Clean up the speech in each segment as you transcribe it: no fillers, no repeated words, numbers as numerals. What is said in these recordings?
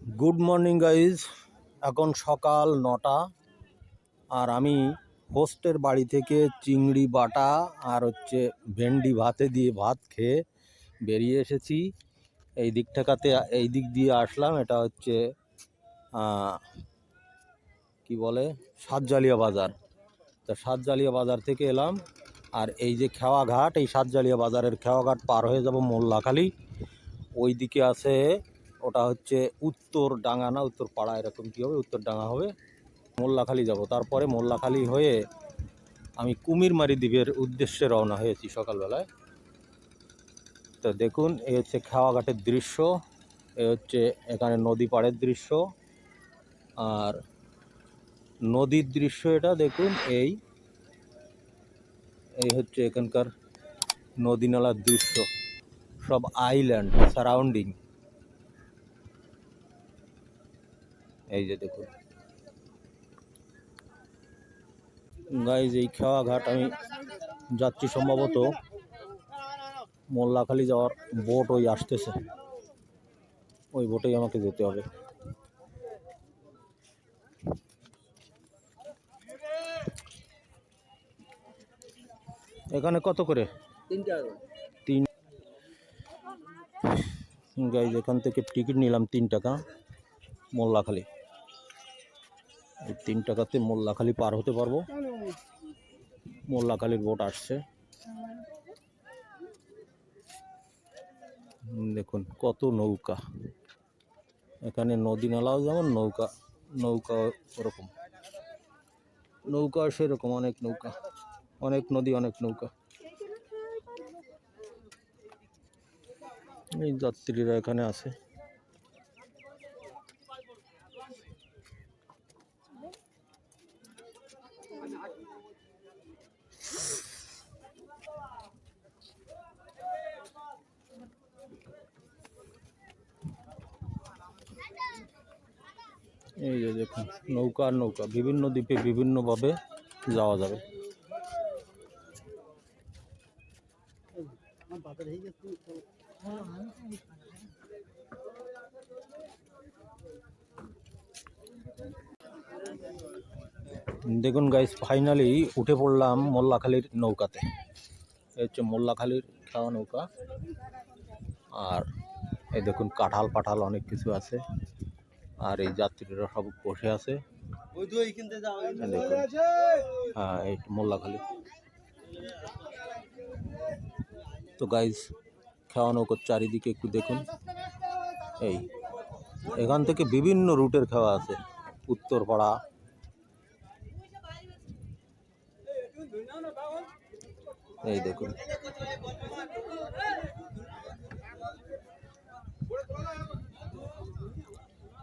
Good morning guys. এখন সকাল 9টা আর আমি হোস্টের বাড়ি থেকে চিংড়ি বাটা আর ভেন্ডি ভাতে দিয়ে ভাত খেয়ে বেরিয়ে এসেছি। এই দিক দিয়ে আসলাম। এটা কি বলে সাতজালিয়া বাজার। তা সাতজালিয়া বাজার থেকে এলাম। আর এই যে খেওয়া ঘাট, এই সাতজালিয়া বাজারের খেওয়া ঘাট পার হয়ে যাব মোল্লাখালী। ওই দিকে আছে, ওটা উত্তর ডাঙ্গা না উত্তর পাড়া, এরকম কী হবে, উত্তর ডাঙ্গা হবে। মোল্লাখালী যাব, তারপরে মোল্লাখালী হয়ে আমি কুমিরমারি দ্বীপের উদ্দেশ্যে রওনা হয়েছি সকালবেলায়। তো দেখুন, এই খেওয়া ঘাটের দৃশ্য, এই এখানে নদী পাড়ের দৃশ্য আর নদীর দৃশ্য। এটা দেখুন, এই এখানকার নদী নালার দৃশ্য, সব আইল্যান্ড সারাউন্ডিং। এই যে দেখুন গাইজ, এই খেওয়া ঘাট আমি যাচ্ছি সম্ভবত মোল্লাখালী যাওয়ার বোট ওই আসতেছে, ওই বোটেই আমাকে যেতে হবে। এখানে কত করে? 3 গাইজ, এখান থেকে টিকিট নিলাম 3 টাকা মোল্লাখালী। এই 3 টাকাতে মোল্লাখালী পার হতে পারবো। মোল্লাখালীর বোট আসছে, দেখুন কত নৌকা। এখানে নদী নালাও যেমন নৌকা নৌকা ওরকম, নৌকা সেরকম, অনেক নৌকা, অনেক নদী, অনেক নৌকা। এই যাত্রীরা এখানে আছে। এই যে দেখুন, নৌকা আর নৌকা, বিভিন্ন দ্বীপে বিভিন্নভাবে যাওয়া যাবে। দেখুন গাইস, ফাইনালি উঠে পড়লাম মোল্লাখালীর নৌকাতে। এই মোল্লাখালীর খাওয়া নৌকা। আর এই দেখুন, কাঁঠাল পাঠাল অনেক কিছু আছে। আর এই যাত্রীরা সব বসে আছে। হ্যাঁ, এই মোল্লাখালী। তো গাইস, খাওয়া নৌকার চারিদিকে একটু দেখুন। এই এখান থেকে বিভিন্ন রুটের খাওয়া আছে, উত্তরপাড়া, এই দেখুন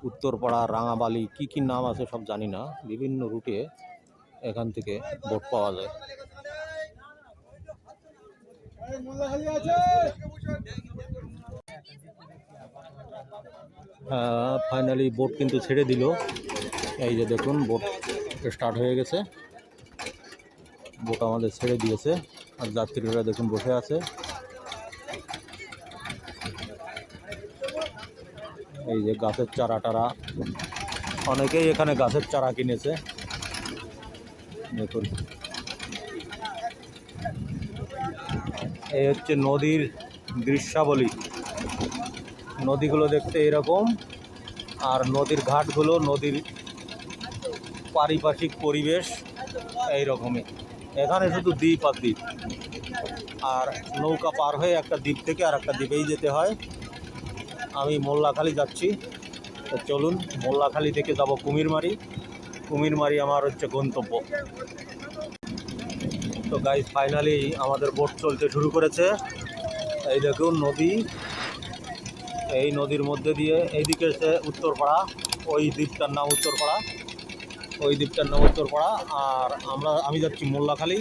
উত্তরপাড়া, রাঙাবালি, কি নাম আছে সব জানি না। বিভিন্ন রুটে এখান থেকে বোট পাওয়া যায়। ফাইনালি বোট কিন্তু ছেড়ে দিল। এই যে দেখুন, বোট স্টার্ট হয়ে গেছে, বোট আমাদের ছেড়ে দিয়েছে। আর যাত্রীরা দেখুন বসে আছে। এই যে গাছের চারা টারা, অনেকেই এখানে গাছের চারা কিনেছে। দেখুন, এই নদীর দৃশ্যাবলী। নদীগুলো দেখতে এরকম, আর নদীর ঘাটগুলো, নদীর পারিপার্শ্বিক পরিবেশ এইরকমই। এখানে শুধু দ্বীপ আর দ্বীপ, আর নৌকা পার হয়ে একটা দ্বীপ থেকে আর একটা দ্বীপেই যেতে হয়। আমি মোল্লাখালী যাচ্ছি, তো চলুন মোল্লাখালী থেকে যাব কুমিরমারি। কুমিরমারি আমার গন্তব্য। তো গাইস, ফাইনালি আমাদের বোট চলতে শুরু করেছে। এই দেখুন নদী, এই নদীর মধ্যে দিয়ে এইদিকে উত্তরপাড়া, ওই দ্বীপটার নাম উত্তরপাড়া, ওই দ্বীপটার নাম উত্তরপাড়া। আর আমি যাচ্ছি মোল্লাখালী।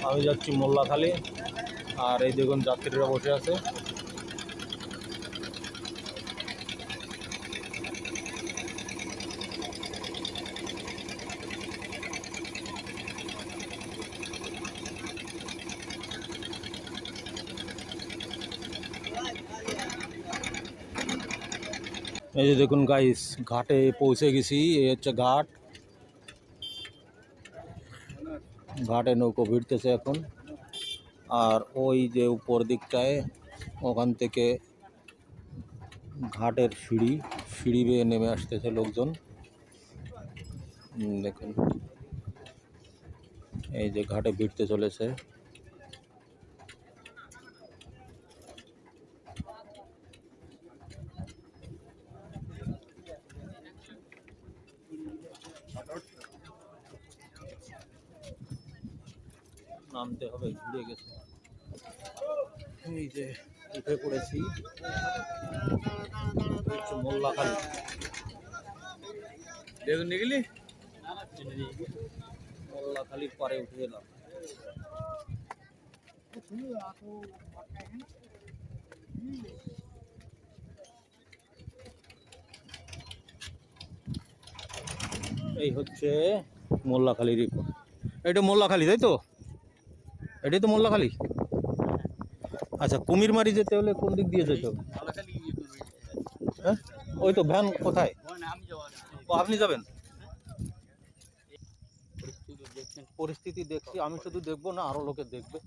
আমি যাচ্ছি মোল্লাখালী। আর এই দেখুন যাত্রীরা বসে আছে। এই যে দেখুন গাইস, ঘাটে পৌঁছে গেছি। এই হচ্ছে ঘাট। ঘাটে নৌকো ভিড়তেছে এখন। আর ওই যে উপর দিকটায়, ওখান থেকে ঘাটের সিঁড়ি বেয়ে নেমে আসতেছে লোকজন। দেখুন এই যে ঘাটে ভিড়তে চলেছে। নামতে হবে, ঘুরে গেছে। এই যে উঠে পড়েছি মোল্লাখালী। মোল্লাখালীর পারে উঠে এলাম। এই হচ্ছে মোল্লাখালী রিপোর্ট। এটা মোল্লাখালী, তাই তো? এটাই তো মোল্লাখালী। আচ্ছা, কুমিরমারি যেতে হলে কোন দিক দিয়ে যেতে হবে? হ্যাঁ, ওই তো ভ্যান কোথায়? ও, আপনি যাবেন? পরিস্থিতি দেখছি, আমি শুধু দেখবো না, আরো লোকে দেখবে।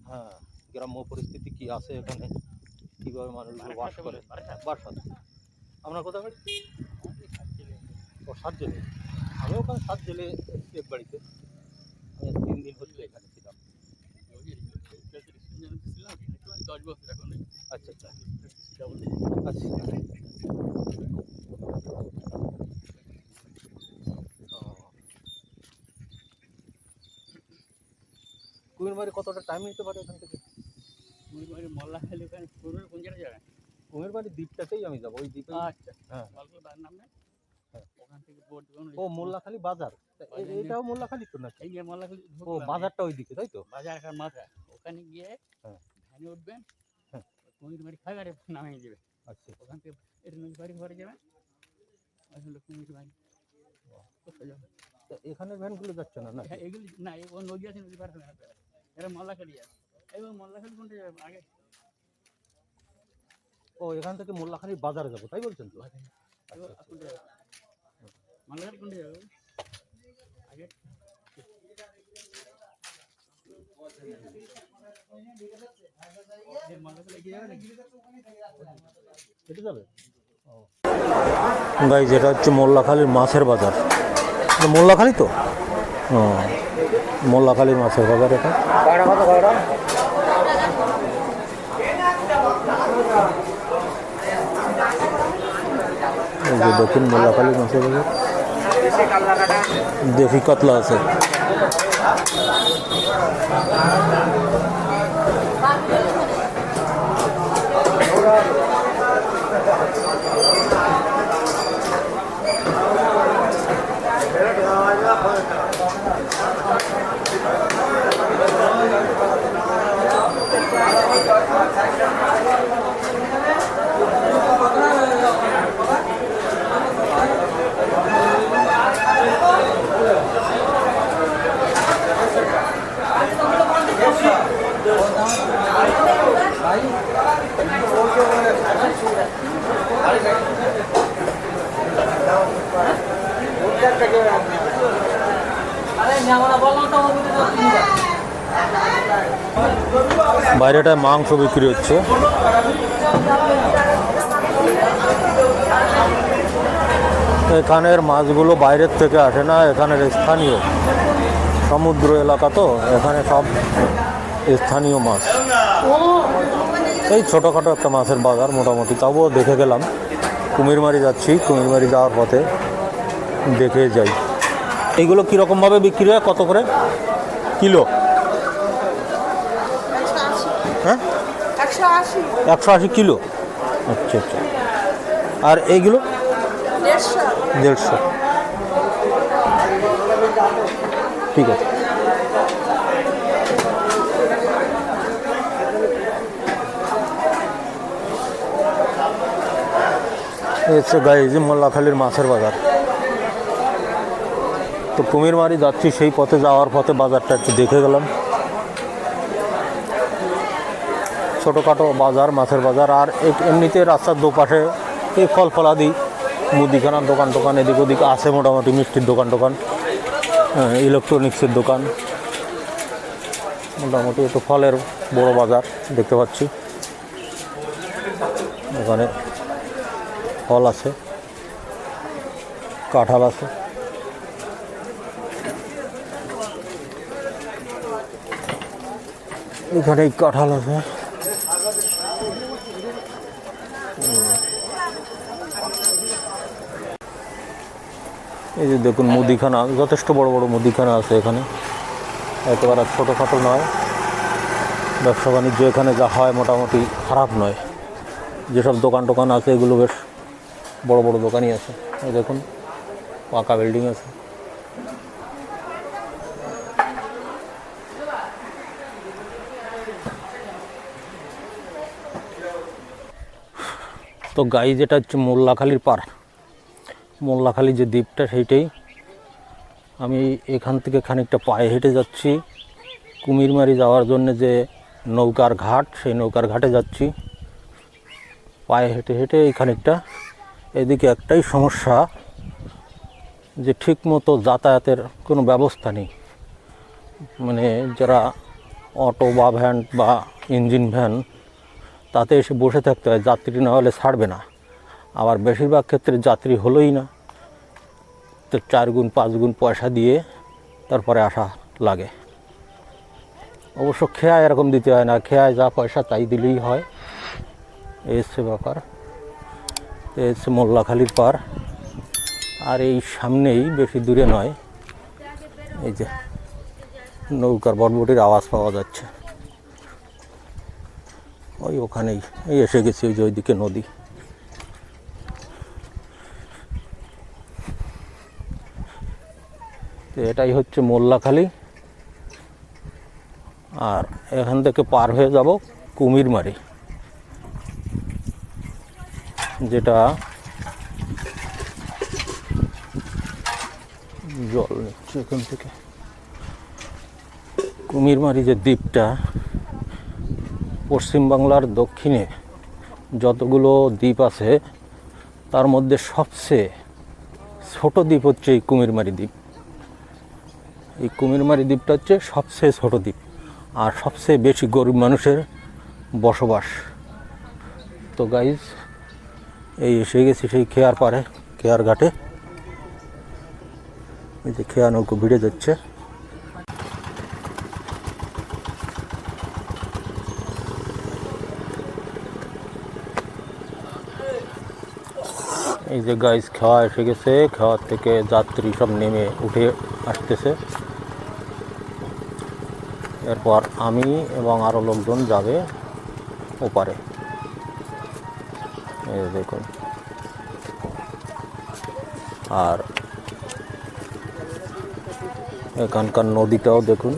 হ্যাঁ, গ্রাম্য পরিস্থিতি কি আছে এখানে, কিভাবে মানুষগুলো বাস করে। বাসাত। আপনার কোথায় বাড়ি? ও, সাত জেলে। আমি ওখানে সাত জেলে এক বাড়িতে। আমি 3 দিন হচ্ছে এখানে ছিলাম। আচ্ছা আচ্ছা আচ্ছা। কুমিরমারি কতটা টাইম নিতে পারে এখান থেকে? কুমিরমারি মোল্লাখালী ওখানে কোন জায়গায়? কুমিরমারি দ্বীপটাতেই আমি যাবো, ওই দ্বীপে। আচ্ছা, হ্যাঁ, নামে ওখান থেকে বোট। ও মোল্লাখালী বাজার, এটাও মোল্লাখালী তো নাকি? এই যে মোল্লাখালী। ও, বাজারটা ওইদিকে, তাই তো? বাজার আর মাথা ওখানে গিয়ে হ্যাঁ, ভ্যানে উঠবেন। হ্যাঁ, কুমিরমারি খাগারে নামিয়ে দেবে। আচ্ছা। ওখান থেকে এর নদী পাড়ি ঘরে যাবেন। ওই কুমিরমারি কোথায় যাবে? এখানে ভ্যানগুলো যাচ্ছে না না? এগুলি না, ও নদী আছে, নদী পার হয়ে আসবে। এরা মোল্লাখালী আছে। এবং মোল্লাখালী কোনটা যাবে আগে? ও, এখান থেকে মোল্লাখালীর বাজারে যাবো, তাই বলছেন তো? মোল্লাখালী কোনটা যাবে আগে? কেটে যাবে। গাইজ, যেটা হচ্ছে মোল্লাখালীর মাছের বাজার। মোল্লাখালী তো? ও, মোল্লাখালীর মাছের বাজার এটা। এই যে দেখুন মোল্লাখালীর মাছের বাজার। দেশি কাতলা আছে। বাইরেটায় মাংস বিক্রি হচ্ছে। এখানের মাছগুলো বাইরের থেকে আসে না, এখানের স্থানীয় সমুদ্র এলাকা তো, এখানে সব স্থানীয় মাছ। এই ছোটোখাটো একটা মাছের বাজার মোটামুটি, তবুও দেখে গেলাম। কুমিরমারি যাচ্ছি, কুমিরমারি যাওয়ার পথে দেখে যাই। এইগুলো কীরকমভাবে বিক্রি হয়, কত করে কিলো? হ্যাঁ, 180 কিলো। আচ্ছা আচ্ছা। আর এইগুলো 150। ঠিক আছে। হচ্ছে গাইজ মোল্লাখালীর মাছের বাজার। তো কুমিরমারি যাচ্ছি, সেই পথে যাওয়ার পথে বাজারটা একটু দেখে গেলাম। ছোটোখাটো বাজার, মাছের বাজার। আর এমনিতে রাস্তার দুপাশে এই ফল ফলাদি মুদিখানার দোকান টোকান এদিক ওদিক আছে, মোটামুটি মিষ্টির দোকান টোকান, ইলেকট্রনিক্সের দোকান, মোটামুটি একটু ফলের বড় বাজার দেখতে পাচ্ছি। এখানে ফল আছে, কাঁঠাল আছে, এখানে কাঁঠাল আছে, এই যে দেখুন মুদিখানা, যথেষ্ট বড় বড় মুদিখানা আছে এখানে, একেবারে ছোটোখাটো নয়। ব্যবসা বাণিজ্য এখানে যা হয় মোটামুটি খারাপ নয়। যেসব দোকান টোকান আছে এগুলো বেশ বড় বড় দোকানই আছে। এই দেখুন পাকা বিল্ডিং আছে। তো গাই যেটা হচ্ছে মোল্লাখালীর পার, মোল্লাখালী যে দ্বীপটা সেইটাই। আমি এখান থেকে খানিকটা পায়ে হেঁটে যাচ্ছি কুমিরমারি যাওয়ার জন্য যে নৌকার ঘাট, সেই নৌকার ঘাটে যাচ্ছি পায়ে হেঁটে হেঁটে এই খানিকটা। এদিকে একটাই সমস্যা যে ঠিকমতো যাতায়াতের কোনো ব্যবস্থা নেই। মানে যারা অটো বা ভ্যান বা ইঞ্জিন ভ্যান, তাতে এসে বসে থাকতে হয়, যাত্রী না হলে ছাড়বে না। আবার বেশিরভাগ ক্ষেত্রে যাত্রী হলোই না, তো 4 গুণ 5 গুণ পয়সা দিয়ে তারপরে আসা লাগে। অবশ্য খেয়ায় এরকম দিতে হয় না, খেয়ায় যা পয়সা তাই দিলেই হয়। এই হচ্ছে ব্যাপার। এই হচ্ছে মোল্লাখালীর পার। আর এই সামনেই, বেশি দূরে নয়, এই যে নৌকার বটবটির আওয়াজ পাওয়া যাচ্ছে। ওই ওখানেই এই এসে গেছি, ওই যে ওইদিকে নদী। তো এটাই হচ্ছে মোল্লাখালী। আর এখান থেকে পার হয়ে যাব কুমিরমারি, যেটা জল নিচ্ছে এখান থেকে। কুমিরমারি যে দ্বীপটা, পশ্চিমবাংলার দক্ষিণে যতগুলো দ্বীপ আছে তার মধ্যে সবচেয়ে ছোট দ্বীপ হচ্ছে এই কুমিরমারি দ্বীপ। এই কুমিরমারি দ্বীপটা হচ্ছে সবচেয়ে ছোট দ্বীপ, আর সবচেয়ে বেশি গরিব মানুষের বসবাস। তো গাইজ, এই এসে গেছি সেই খেয়ার পারে, খেয়ার ঘাটে। এই যে খেয়া নৌকো ভিড়ে যাচ্ছে। এই যে গাইজ, খাওয়া এসে গেছে। খাওয়ার থেকে যাত্রী সব নেমে উঠে আসতেছে। এরপর আমি এবং আরও লোকজন যাবে ওপারে। এই দেখুন, আর এখানকার নদীটাও দেখুন।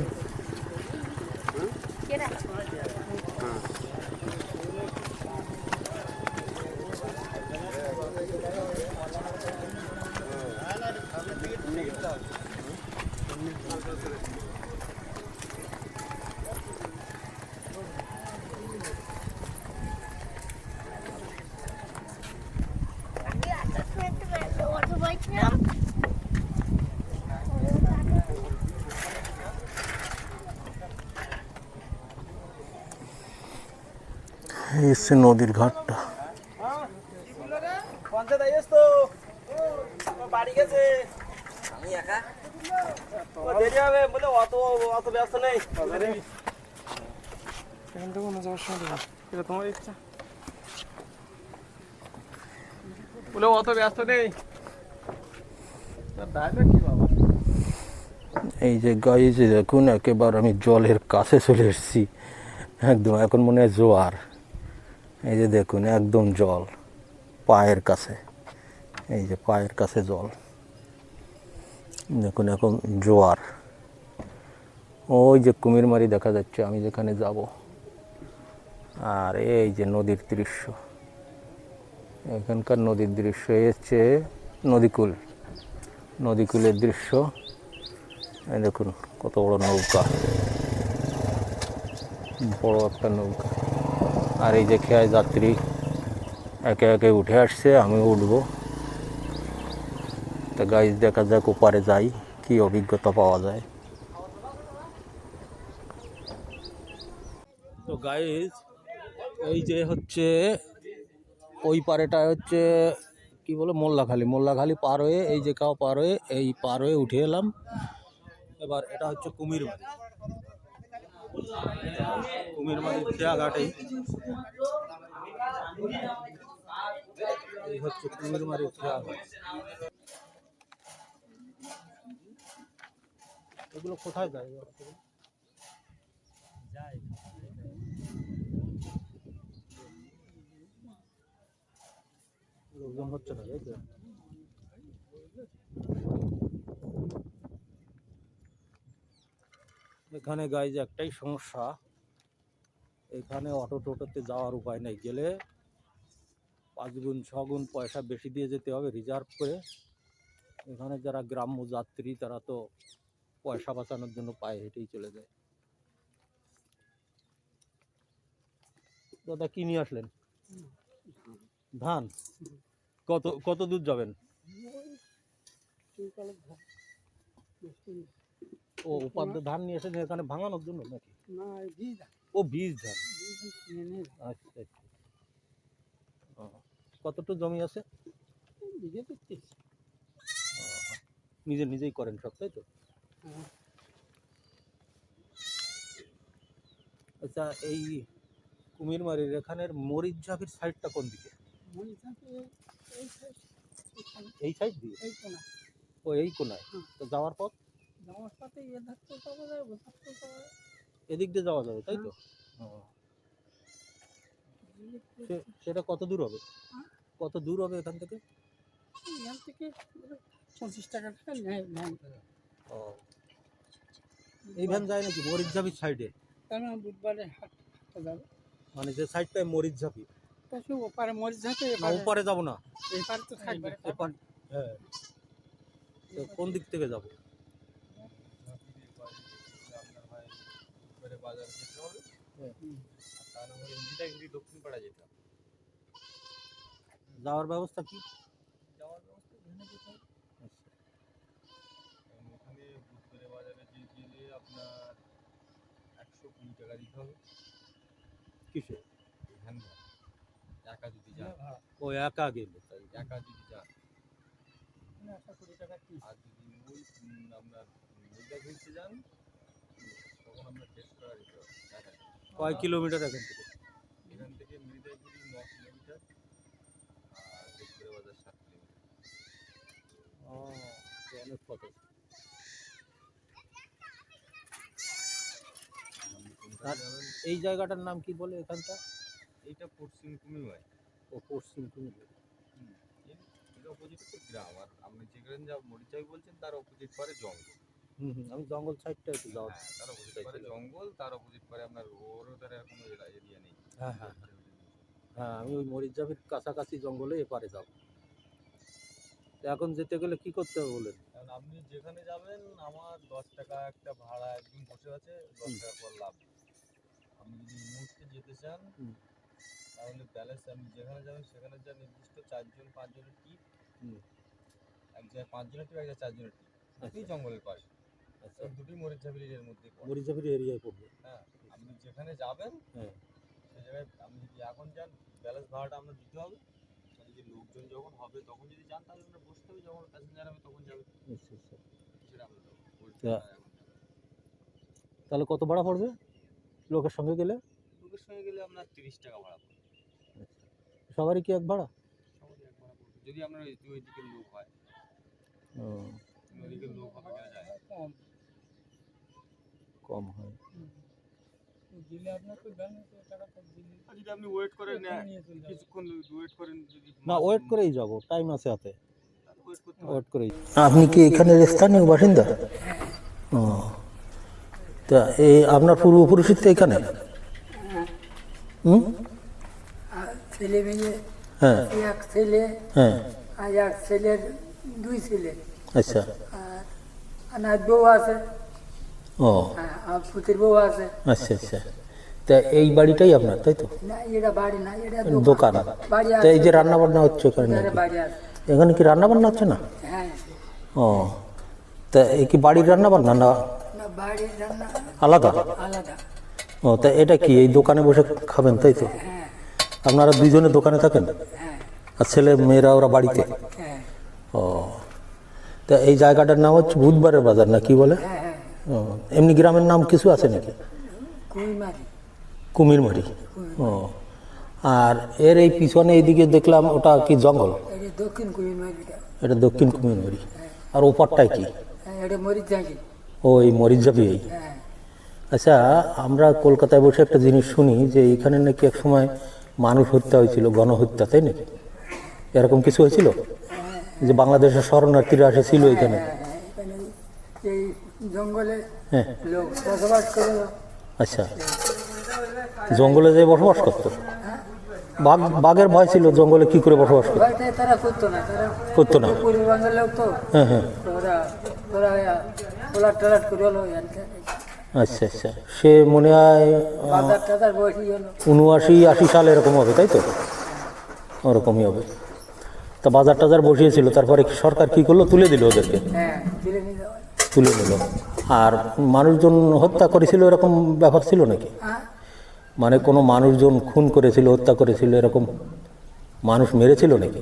এই হচ্ছে নদীর ঘাটটা। তোমার ইচ্ছা বলে অত ব্যস্ত নেই। এই যে গাইজ দেখুন, একেবারে আমি জলের কাছে চলে এসেছি একদম। এখন মনে হয় জোয়ার। এই যে দেখুন, একদম জল পায়ের কাছে। এই যে পায়ের কাছে জল দেখুন, এখন জোয়ার। ওই যে কুমিরমারি দেখা যাচ্ছে আমি যেখানে যাব। আর এই যে নদীর দৃশ্য, এখানকার নদীর দৃশ্য। এই হচ্ছে নদীকূল, নদীকূলের দৃশ্য। এই দেখুন কত বড় নৌকা, বড় একটা নৌকা। আর এই যে খেয়ায় যাত্রী একে একে উঠে আসছে, আমিও উঠবো। তা গাইজ দেখা যাক ওপারে যাই, কি অভিজ্ঞতা পাওয়া যায়। তো গাইজ এই যে হচ্ছে ওই পারেটা হচ্ছে কি বলে মোল্লাখালী পার হয়ে এই যে কাও পার হয়ে এই পার হয়ে উঠে এলাম। এবার এটা হচ্ছে কুমিরমারি খেয়াঘাটেই, এই হচ্ছে কুমিরমারি খেয়াঘাট। এগুলো কোথায় যায়? লোকজন হচ্ছে না, তাই তো? এখানে গাইজ একটাই সমস্যা, এখানে অটো টোটোতে যাওয়ার উপায় নেই, গেলে 5 গুণ 6 গুণ পয়সা বেশি দিয়ে যেতে হবে রিজার্ভ করে। এখানে যারা গ্রাম্য যাত্রী তারা তো পয়সা বাঁচানোর জন্য পায়ে হেঁটেই চলে যায়। দাদা কি নিয়ে আসলেন? ধান। কত কত দূর যাবেন? ও উপার দিয়ে ধান নিয়ে এসেছেন এখানে ভাঙানোর জন্য নাকি? ও বীজ ধান। আচ্ছা আচ্ছা। কতটুকু জমি আছে? নিজেই করেন সব, তাই তো? আচ্ছা, এই কুমিরমারির এখানের মরিচঝাপির সাইডটা কোন দিকে? এই সাইড দিয়ে? ও এই কোনায়। তো যাওয়ার পথ? এদিক দিয়ে যাওয়া যাবে, তাই তো? সেটা কত দূর হবে? কত দূর হবে এখান থেকে? 25 টাকা নেয়। ও, এই ভ্যান যায় নাকি মরিচঝাপির সাইডে? কারণ বুধবারে হাটটা যাবে, মানে যে সাইডটায় মরিচঝাপি, ওপারে মরিচ ঝাঁকে ওপারে যাবো না, এপারে তো থাকবে। হ্যাঁ। তো কোন দিক থেকে যাবো? যাওয়ার ব্যবস্থা কি? কিসে? ও একা গেলে একা যদি যান আর যদি আপনার মির্জা ঘুরতে যান তখন আপনার টেস্ট করা যেতে হবে। কয় কিলোমিটার এখান থেকে? এখান থেকে মির্জাগুড়ি 9 কিলোমিটার আর দুপুরে বাজার 7 কিলোমিটার। ও, অনেক পথ। আর এই জায়গাটার নাম কি বলে এখানটা? এইটা পশ্চিম কুমিরমারি। ও পশ্চিম কুমিরমারি। এর অপোজিটে তো গ্রাম, আর আপনি যেখানে যা মরিচাই বলছেন তার অপোজিট পারে জঙ্গল। আমি জঙ্গল সাইডটা একটু যাওয়ার। হ্যাঁ, তার অপোজিট পারে জঙ্গল, তার অপোজিট পারে আপনার ওরোদারে কোনো এরিয়া নেই। হ্যাঁ হ্যাঁ হ্যাঁ, আমি ওই মরিচঝাপির কাছাকাছি জঙ্গলে এপারে যাব। এখন যেতে গেলে কি করতে হবে বলেন? কারণ আপনি যেখানে যাবেন আমার 10 টাকা একটা ভাড়া একদিন বসে আছে, 10 টাকা পর লাভ। আপনি যদি এই মুহূর্তে যেতে চান তাহলে ব্যালেন্স, আপনি যেখানে যাবেন সেখানে যা নির্দিষ্ট 4 জন 5 জনের টিপ, এক জায়গায় 5 জনের টিপ, এক জায়গায় 4 জনের টিপ, এই জঙ্গলের পাশে। আচ্ছা, দুটোই মরিচঝাপির এর মধ্যে পড়ে। মরিচঝাপির এরিয়ায় পড়বে। হ্যাঁ, আপনি যেখানে যাবেন হ্যাঁ, সেই জায়গায় আপনি যদি এখন যান ব্যালেন্স ভাড়াটা আপনার দিতে হবে। আর যদি লোকজন যখন হবে তখন যদি যান তাহলে আপনার বসতে হবে, যখন প্যাসেঞ্জার হবে তখন যাবে। আচ্ছা আচ্ছা। সেটা আপনার তাহলে কত ভাড়া পড়বে লোকের সঙ্গে গেলে? লোকের সঙ্গে গেলে আপনার 30 টাকা ভাড়া পড়বে। সবারই কি এক ভাড়া? সবারই এক ভাড়া পড়বে যদি আপনার ওই দিকের লোক হয়। ওই দিকের লোক হবে কেন যায় কম হয়। দিলে আপনার তো দেন টাকা তো দিলে। আর যদি আপনি ওয়েট করেন কিছুক্ষণ ওয়েট করেন, যদি না ওয়েট করেই যাব, টাইম আছে হাতে, ওয়েট করতে ওয়েট করেই। আপনি কি এখানের স্থানীয় বাসিন্দা? ও, তা এই আপনার পূর্বপুরুষের তো এখানে? ছেলে মেয়ে, হ্যাঁ এক ছেলে হ্যাঁ। আর এক ছেলের 2 ছেলে, আচ্ছা। আর আমার বউ আছে, ও আর পুতির বউ আছে। আচ্ছা আচ্ছা। তা এই বাড়িটাই আপনার, তাই তো? না এটা বাড়ি না, এটা দোকান। বাড়ি তা এই আছে, যে রান্না বান্না হচ্ছে এখানে এখানে নাকি? বাড়ি আছে। এখানে কি রান্না বান্না হচ্ছে না? হ্যাঁ, ও, তা এই কি বাড়ির রান্না বান্না না না বাড়ির রান্না আলাদা? আলাদা। ও, তা এটা কি এই দোকানে বসে খাবেন, তাই তো? হ্যাঁ আপনারা দুইজনে দোকানে থাকেন হ্যাঁ আর ছেলে মেয়েরা ওরা বাড়িতে? হ্যাঁ ও, তা এই জায়গাটার নাম হচ্ছে বুধবারের বাজার না কি বলে? হ্যাঁ হ্যাঁ, ও, এমনি গ্রামের নাম কিছু আছে নাকি? কুইমারি। কুমিরমারি। ও, আর এর এই পিছনে এইদিকে দেখলাম ওটা কি জঙ্গল? এটা দক্ষিণ কুইমারিটা। এটা দক্ষিণ কুমিরমারি। আর ওপারটাই কি? হ্যাঁ, এটা মরিচাকি। ও, এই মরিচঝাপি। এই হ্যাঁ আচ্ছা, আমরা কলকাতায় বসে একটা জিনিস শুনি যে এখানে নাকি এক সময় মানুষ হত্যা হয়েছিল, গণহত্যা, তাই নাকি? এরকম কিছু হয়েছিল যে বাংলাদেশের শরণার্থীরা এসেছিল এখানে? হ্যাঁ হ্যাঁ, এখানে এই জঙ্গলে হ্যাঁ। লোক বসবাস করে। আচ্ছা, জঙ্গলে যে বসবাস করতো? বাঘের ভয় ছিল, জঙ্গলে কি করে বসবাস করতো? ভয়টাই তারা করতো না, তারা করতো না? পূর্ববঙ্গের লোক তো, হ্যাঁ হ্যাঁ। তো ওরা পোলাট টোলাট করে হলো, আচ্ছা আচ্ছা, সে মনে হয় বাজার টাজার বসি হলো। 79-80 সাল এরকম হবে, তাই তো? ওরকমই হবে। তা বাজার টাজার বসিয়েছিল, তারপরে কি সরকার কি করলো? তুলে দিল ওদেরকে? হ্যাঁ তুলে নিয়ে যাওয়া। তুলে নিল। আর মানুষজন হত্যা করেছিল এরকম ব্যাপার ছিল নাকি? হ্যাঁ মানে কোনো মানুষজন খুন করেছিল, হত্যা করেছিল, এরকম মানুষ মেরেছিল নাকি?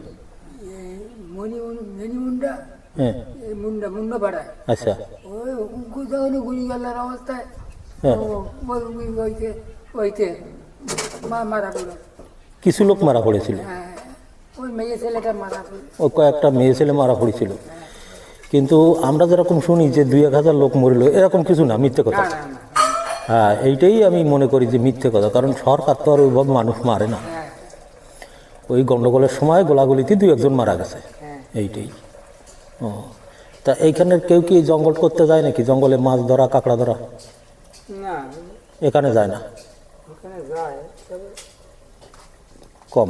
মেনি মুন্ডা, হ্যাঁ। এই মুন্ডা পাড়ায় আচ্ছা। ওই যখন গুলি গেলার অবস্থায় হ্যাঁ। ওইতে মারা পড়লো। কিছু লোক মারা পড়েছিল? হ্যাঁ, ওই মেয়ে ছেলেটা মারা পড়লো। ও, কয়েকটা মেয়ে ছেলে মারা পড়েছিল। কিন্তু আমরা যেরকম শুনি যে 2-1000 লোক মরিল, এরকম কিছু না, মিথ্যে কথা। না না না, হ্যাঁ, এইটাই আমি মনে করি যে মিথ্যে কথা, কারণ সরকার তো আর ওইভাবে মানুষ মারে না। হ্যাঁ ওই গন্ডগোলের সময় গোলাগুলিতে 2-1 মারা গেছে, হ্যাঁ। এইটাই। ও, তা এইখানের কেউ কি জঙ্গল করতে যায় নাকি? জঙ্গলে মাছ ধরা, কাঁকড়া ধরা না, এখানে যায় না? ওখানে যায় তবে কম।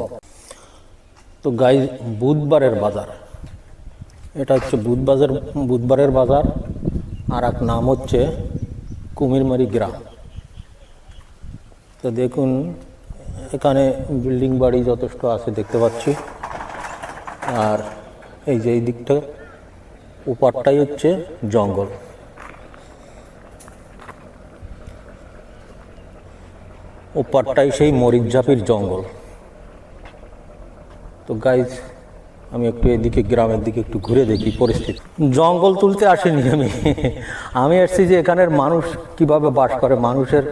তো গাই, বুধবারের বাজার, এটা হচ্ছে বুধবারের বাজার। আর এক নাম হচ্ছে কুমিরমারি গ্রাম। তো দেখুন, এখানে বিল্ডিং বাড়ি যথেষ্ট আছে দেখতে পাচ্ছি। আর এই যে এই দিকটা, ওপারটাই হচ্ছে জঙ্গল। ওপারটাই সেই মরিচঝাপির জঙ্গল। তো গাইজ, আমি একটু এদিকে গ্রামের দিকে একটু ঘুরে দেখি পরিস্থিতি। জঙ্গল তুলতে আসিনি আমি এসেছি যে এখানের মানুষ কিভাবে বাস করে, মানুষের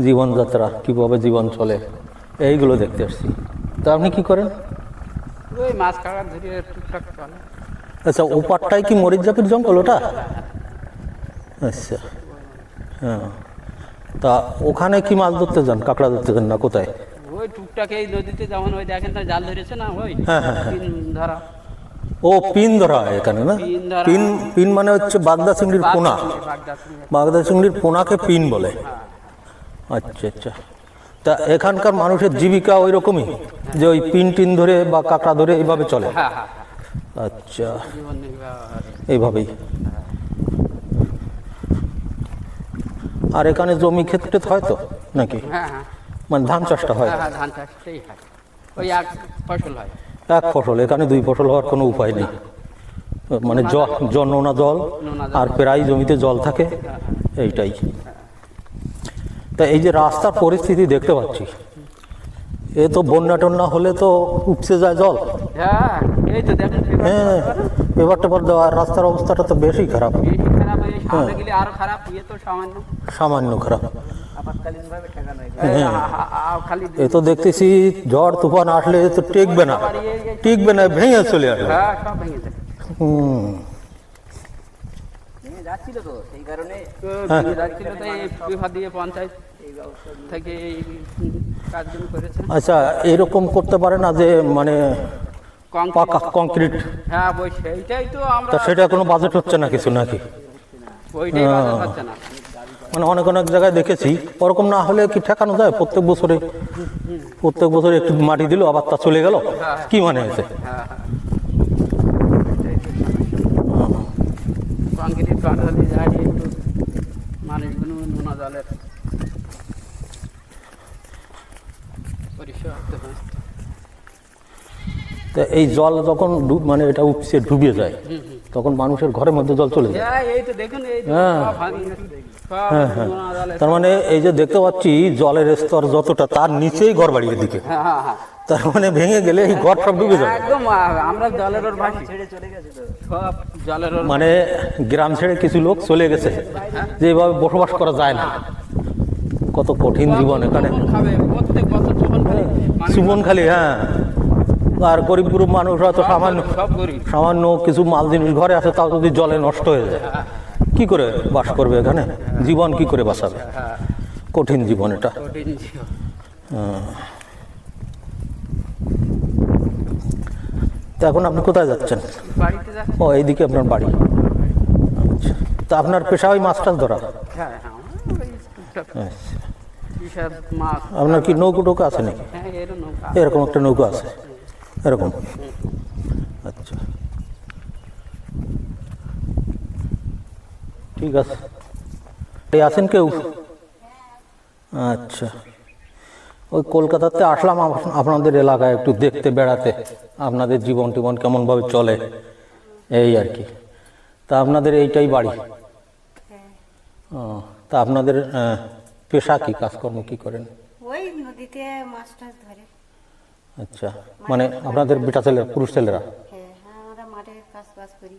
জীবনযাত্রা কিভাবে, জীবন চলে, এইগুলো দেখতে এসেছি। তো আপনি কি করেন? ওই মাছ কাঁকড়া ধরে টুকটাক চলে। আচ্ছা, ওপারটাই কি মরিচঝাপির জঙ্গল ওটা? আচ্ছা, হ্যাঁ। তা ওখানে কি মাছ ধরতে যান, কাঁকড়া ধরতে যান না কোথায়? ওই টুকটাক এই নদীতে যেমন ওই দেখেন না জাল ধরেছে না, ওই হ্যাঁ, হ্যাঁ, হ্যাঁ। পিন ধরা। ও, পিন ধরা হয় এখানে না? পিন ধরা। পিন মানে হচ্ছে বাগদা চিংড়ির পোনা। বাগদা চিংড়ি। বাগদা চিংড়ির পোনাকে পিন বলে। আচ্ছা আচ্ছা। তা এখানকার মানুষের জীবিকা ওই রকমই, যে ওই পিন টিন ধরে বা কাঁকড়া ধরে এইভাবে চলে? হ্যাঁ হ্যাঁ, আচ্ছা, জীবন নির্বাহ। এইভাবেই। আর এখানে জমি ক্ষেত্রে হয় তো নাকি? হ্যাঁ হ্যাঁ মানে ধান চাষটা হয়? হ্যাঁ, ধান চাষটাই হয়, ওই এক ফসল হয়। এক ফসল, এখানে 2 ফসল হওয়ার কোনো উপায় নেই। মানে নোনা জল, আর প্রায় জমিতে জল থাকে, এইটাই। তা এই যে রাস্তার পরিস্থিতি দেখতে পাচ্ছি, এ তো বন্যা টন্যা হলে তো উপচে যায় জল। হ্যাঁ, এই তো দেখেন হ্যাঁ, পেপার টেপার দেওয়া। আর রাস্তার অবস্থাটা তো বেশি খারাপ, বেশি খারাপ, এই সামনে গেলে আরো খারাপ, ইয়ে তো সামান্য সামান্য খারাপ। আপাতকালীন ভাবে ঠেকানো হ্যাঁ। খালি। এ তো দেখতেছি ঝড় তুফান আসলে তো টেকবে না, টিকবে না, ভেঙে চলে আসবে। হ্যাঁ, সব ভেঙে যায়। হুম। যাচ্ছিল তো সেই কারণে হ্যাঁ। যাচ্ছিল তো এই বিভাগ দিয়ে পঞ্চায়েত থেকে এই কাজগুলো করেছে। আচ্ছা, এরকম করতে পারে না যে মানে পাকা কংক্রিট? হ্যাঁ, বই সেইটাই তো আমরা, তা সেটা কোনো বাজেট হচ্ছে না কিছু নাকি? ওইটাই বাজার হচ্ছে না। মানে অনেক অনেক জায়গায় দেখেছি, ওরকম না হলে কি ঠেকানো যায়? প্রত্যেক বছরে একটু মাটি দিল, আবার তা চলে গেল, কি মানে হয়েছে? হ্যাঁ হ্যাঁ, কংক্রিট বানালে যায় একটু মানুষগুলো নোনা জলের। তা এই জল যখন মানে এটা উপচে ডুবে যায় তখন মানুষের ঘরের মধ্যে জল চলে যায়। এই তো দেখুন এই তো হ্যাঁ। সব ভাঙি সব হ্যাঁ হ্যাঁ, নোনা জলে তার মানে এই যে দেখতে পাচ্ছি জলের স্তর যতটা তার নিচেই ঘর বাড়ির দিকে, হ্যাঁ হ্যাঁ হ্যাঁ তার মানে ভেঙে গেলে এই ঘর সব ডুবে যাবে। একদম আমরা জলের ওর ভাসি সব জলের ওর মানে গ্রাম ছেড়ে কিছু লোক চলে গেছে, যে এভাবে বসবাস করা যায় না। কত কঠিন জীবন এখানে। কখন খাবে প্রত্যেক বছর যখন সুমন খালি, হ্যাঁ। আর গরিব গরিব মানুষ হয়তো সামান্য সব গরিব সামান্য কিছু মাল জিনিস ঘরে আছে, তাও যদি জলে নষ্ট হয়ে যায় কি করে বাস করবে এখানে? জীবন কি করে বাঁচাবে? কঠিন জীবন এটা। কঠিন জীবন। তো এখন আপনি কোথায় যাচ্ছেন? বাড়িতে যাচ্ছি। ও এইদিকে আপনার বাড়ি। আচ্ছা, তা আপনার পেশা ওই মাছ টাছ ধরা? হ্যাঁ হ্যাঁ ওই টুকটাক আচ্ছা। বিশাল মাছ। আপনার কি নৌকো টোকা আছে নাকি? হ্যাঁ এরও নৌকা এরকম একটা নৌকো আছে এরকম? আচ্ছা, ঠিক আছে। এই আছেন কেউ? আচ্ছা, ওই কলকাতাতে আসলাম আপনাদের এলাকায় একটু দেখতে বেড়াতে, আপনাদের জীবন টিবন কেমনভাবে চলে এই আর কি। তা আপনাদের এইটাই বাড়ি? ও, তা আপনাদের পেশা কি, কাজকর্ম কি করেন? ওই নদীতে মাছ টাছ ধরে। আচ্ছা, মানে আপনাদের বেটা ছেলেরা, পুরুষ ছেলেরা? হ্যাঁ আমরা মাঠে কাজ বাজ করি।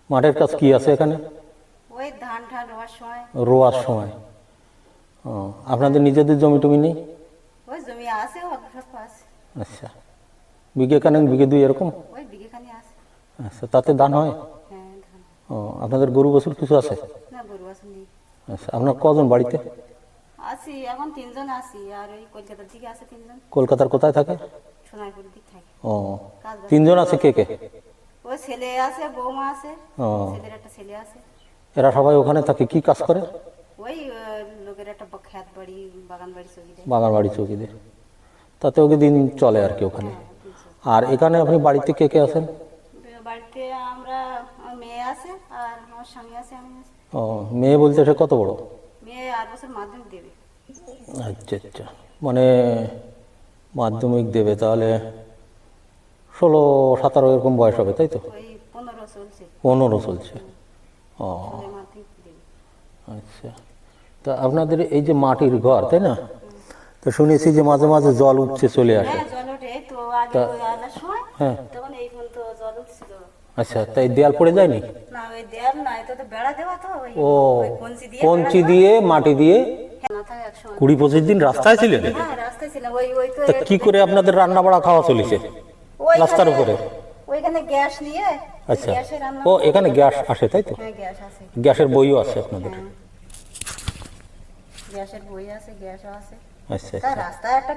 মাঠের কাজ কি আছে এখানে? ওই ধান ঠান রোয়ার সময় রোয়ার সময়। ও, আপনাদের নিজেদের জমি টমি নেই? ওই জমি আছে অল্প স্বল্প আছে। আচ্ছা, বিঘে কানেক বিঘে দুই এরকম? ওই বিঘেখানি আছে। আচ্ছা, তাতে ধান হয়? হ্যাঁ ধান। ও, আপনাদের গরু বছর কিছু আছে? না গরু আছে নেই। আচ্ছা, আপনার কজন বাড়িতে? আছি এখন 3 জন আছি, আর ওই কলকাতার দিকে আছে 3 জন। কলকাতার কোথায় থাকে? সোনারপুরের দিক থাকে। ও, কাজ বাজ। 3 জন আছে। কে কে? ওই ছেলে আছে, বৌমা আছে, ও, ছেলের একটা ছেলে আছে। এরা সবাই ওখানে থাকে, কি কাজ করে? ওই লোকের একটা খেত বাড়ি, বাগান বাড়ি চলি দেয়। বাগান বাড়ি চৌকিতে, তাতে ওকে দিন চলে আর কি ওখানে। হ্যাঁ, 300। আর এখানে আপনি বাড়িতে কে কে আছেন? বাড়িতে আমরা, আমার মেয়ে আছে আর আমার স্বামী আছে, আমি আছি। ও, মেয়ে বলতে সে কত বড়? মেয়ে 8 বছর মাধ্যমিক দেবে। আচ্ছা আচ্ছা, মানে মাধ্যমিক দেবে, তাহলে 16-17 এরকম বয়স হবে, তাই তো? ওই 15 চলছে। 15 চলছে। ও, ছেলে মাধ্যমিক দেবে। আচ্ছা। তা আপনাদের এই যে মাটির ঘর, তাই না? তো শুনেছি যে মাঝে মাঝে জল উপচে চলে আসে। হ্যাঁ জল ওঠে, এই তো আগে ওই আলার সময় হ্যাঁ। তখন এই পর্যন্ত জল উঠছিল। আচ্ছা, তাই দেয়াল পড়ে যায়নি? না ওই দেয়াল না, এটা তো বেড়া দেওয়া, তো ওই ও, ওই কঞ্চি দিয়ে কঞ্চি দিয়ে মাটি দিয়ে বেড়া- মাথায় একসময় 20-25 দিন রাস্তায় ছিলেন? হ্যাঁ রাস্তায় ছিলাম। ওই ওই তো তা কি করে আপনাদের রান্না বাড়া খাওয়া চলেছে ওইখানে- রাস্তার উপরে? ওইখানে গ্যাস নিয়ে, আচ্ছা, গ্যাসে রান্না। ও এখানে গ্যাস আসে, তাই তো? হ্যাঁ গ্যাস আছে। গ্যাসের বইও আছে আপনাদের? হ্যাঁ গ্যাসের বই আছে, গ্যাসও আছে। আচ্ছা তা আচ্ছা। রাস্তায় একটা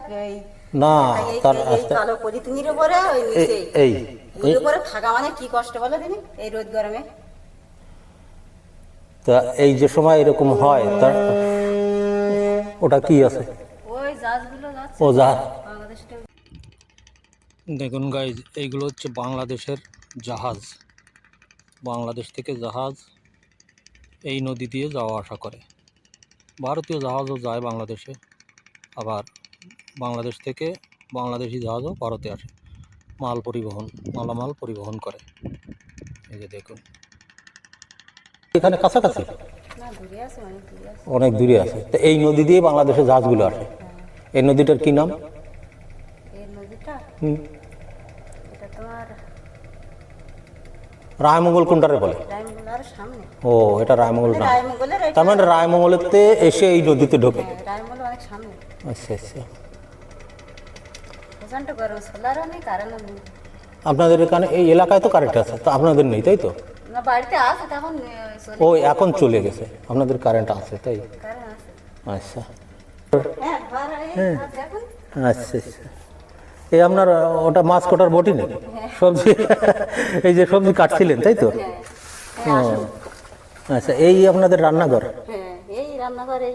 না, এই তার এই রাস্তা কালো পলিথিনের উপরে ওই নিচে এই ওই উপরে থাকা মানে কি কষ্ট বলো দিনি এই রোদ গরমে। তা এই যে সময় এরকম হয়, তার ওটা কি আছে? ওই জাহাজগুলো যাচ্ছে ও যা, বাংলাদেশটা। দেখুন গাইজ, এইগুলো হচ্ছে বাংলাদেশের জাহাজ। বাংলাদেশ থেকে জাহাজ এই নদী দিয়ে যাওয়া আসা করে। ভারতীয় জাহাজও যায় বাংলাদেশে, আবার বাংলাদেশ থেকে বাংলাদেশি জাহাজও ভারতে আসে, মাল পরিবহন, মালামাল পরিবহন করে। এই যে দেখুন, এখানে কাছাকাছি না দূরে আছে, অনেক দূরে আছে। অনেক দূরে আছে। তো এই নদী দিয়ে বাংলাদেশের জাহাজগুলো আসে। এই নদীটার কি নাম? এই নদীটা হুম, এটা তোমার রায়মঙ্গল কোনটারে বলে? রায়মঙ্গলের সামনে। ও, এটা রায়মঙ্গল না। রায়মঙ্গলের তার মানে রায়মঙ্গলেতে এসে এই নদীতে ঢোকে। রায়মঙ্গল অনেক সামনে। আচ্ছা আচ্ছা। প্রচন্ড গরম, সোলারও নেই, কারেন্টও নেই। আপনাদের এখানে এই এলাকায় তো কারেন্ট আছে, তো আপনাদের নেই, তাই তো? না বাড়িতে আছে তখন ও, এখন চলে গেছে। আপনাদের কারেন্ট আছে, তাই? কারেন্ট আছে। আচ্ছা হ্যাঁ ঘর দেখুন। আচ্ছা আচ্ছা। এই আপনার ওটা মাছ কাটার বটি নাকি? সবজি এই যে সবজি কাটছিলেন, তাই তো? হ্যাঁ হ্যাঁ আসুন। আচ্ছা, এই আপনাদের রান্নাঘর? হ্যাঁ এই রান্নাঘরে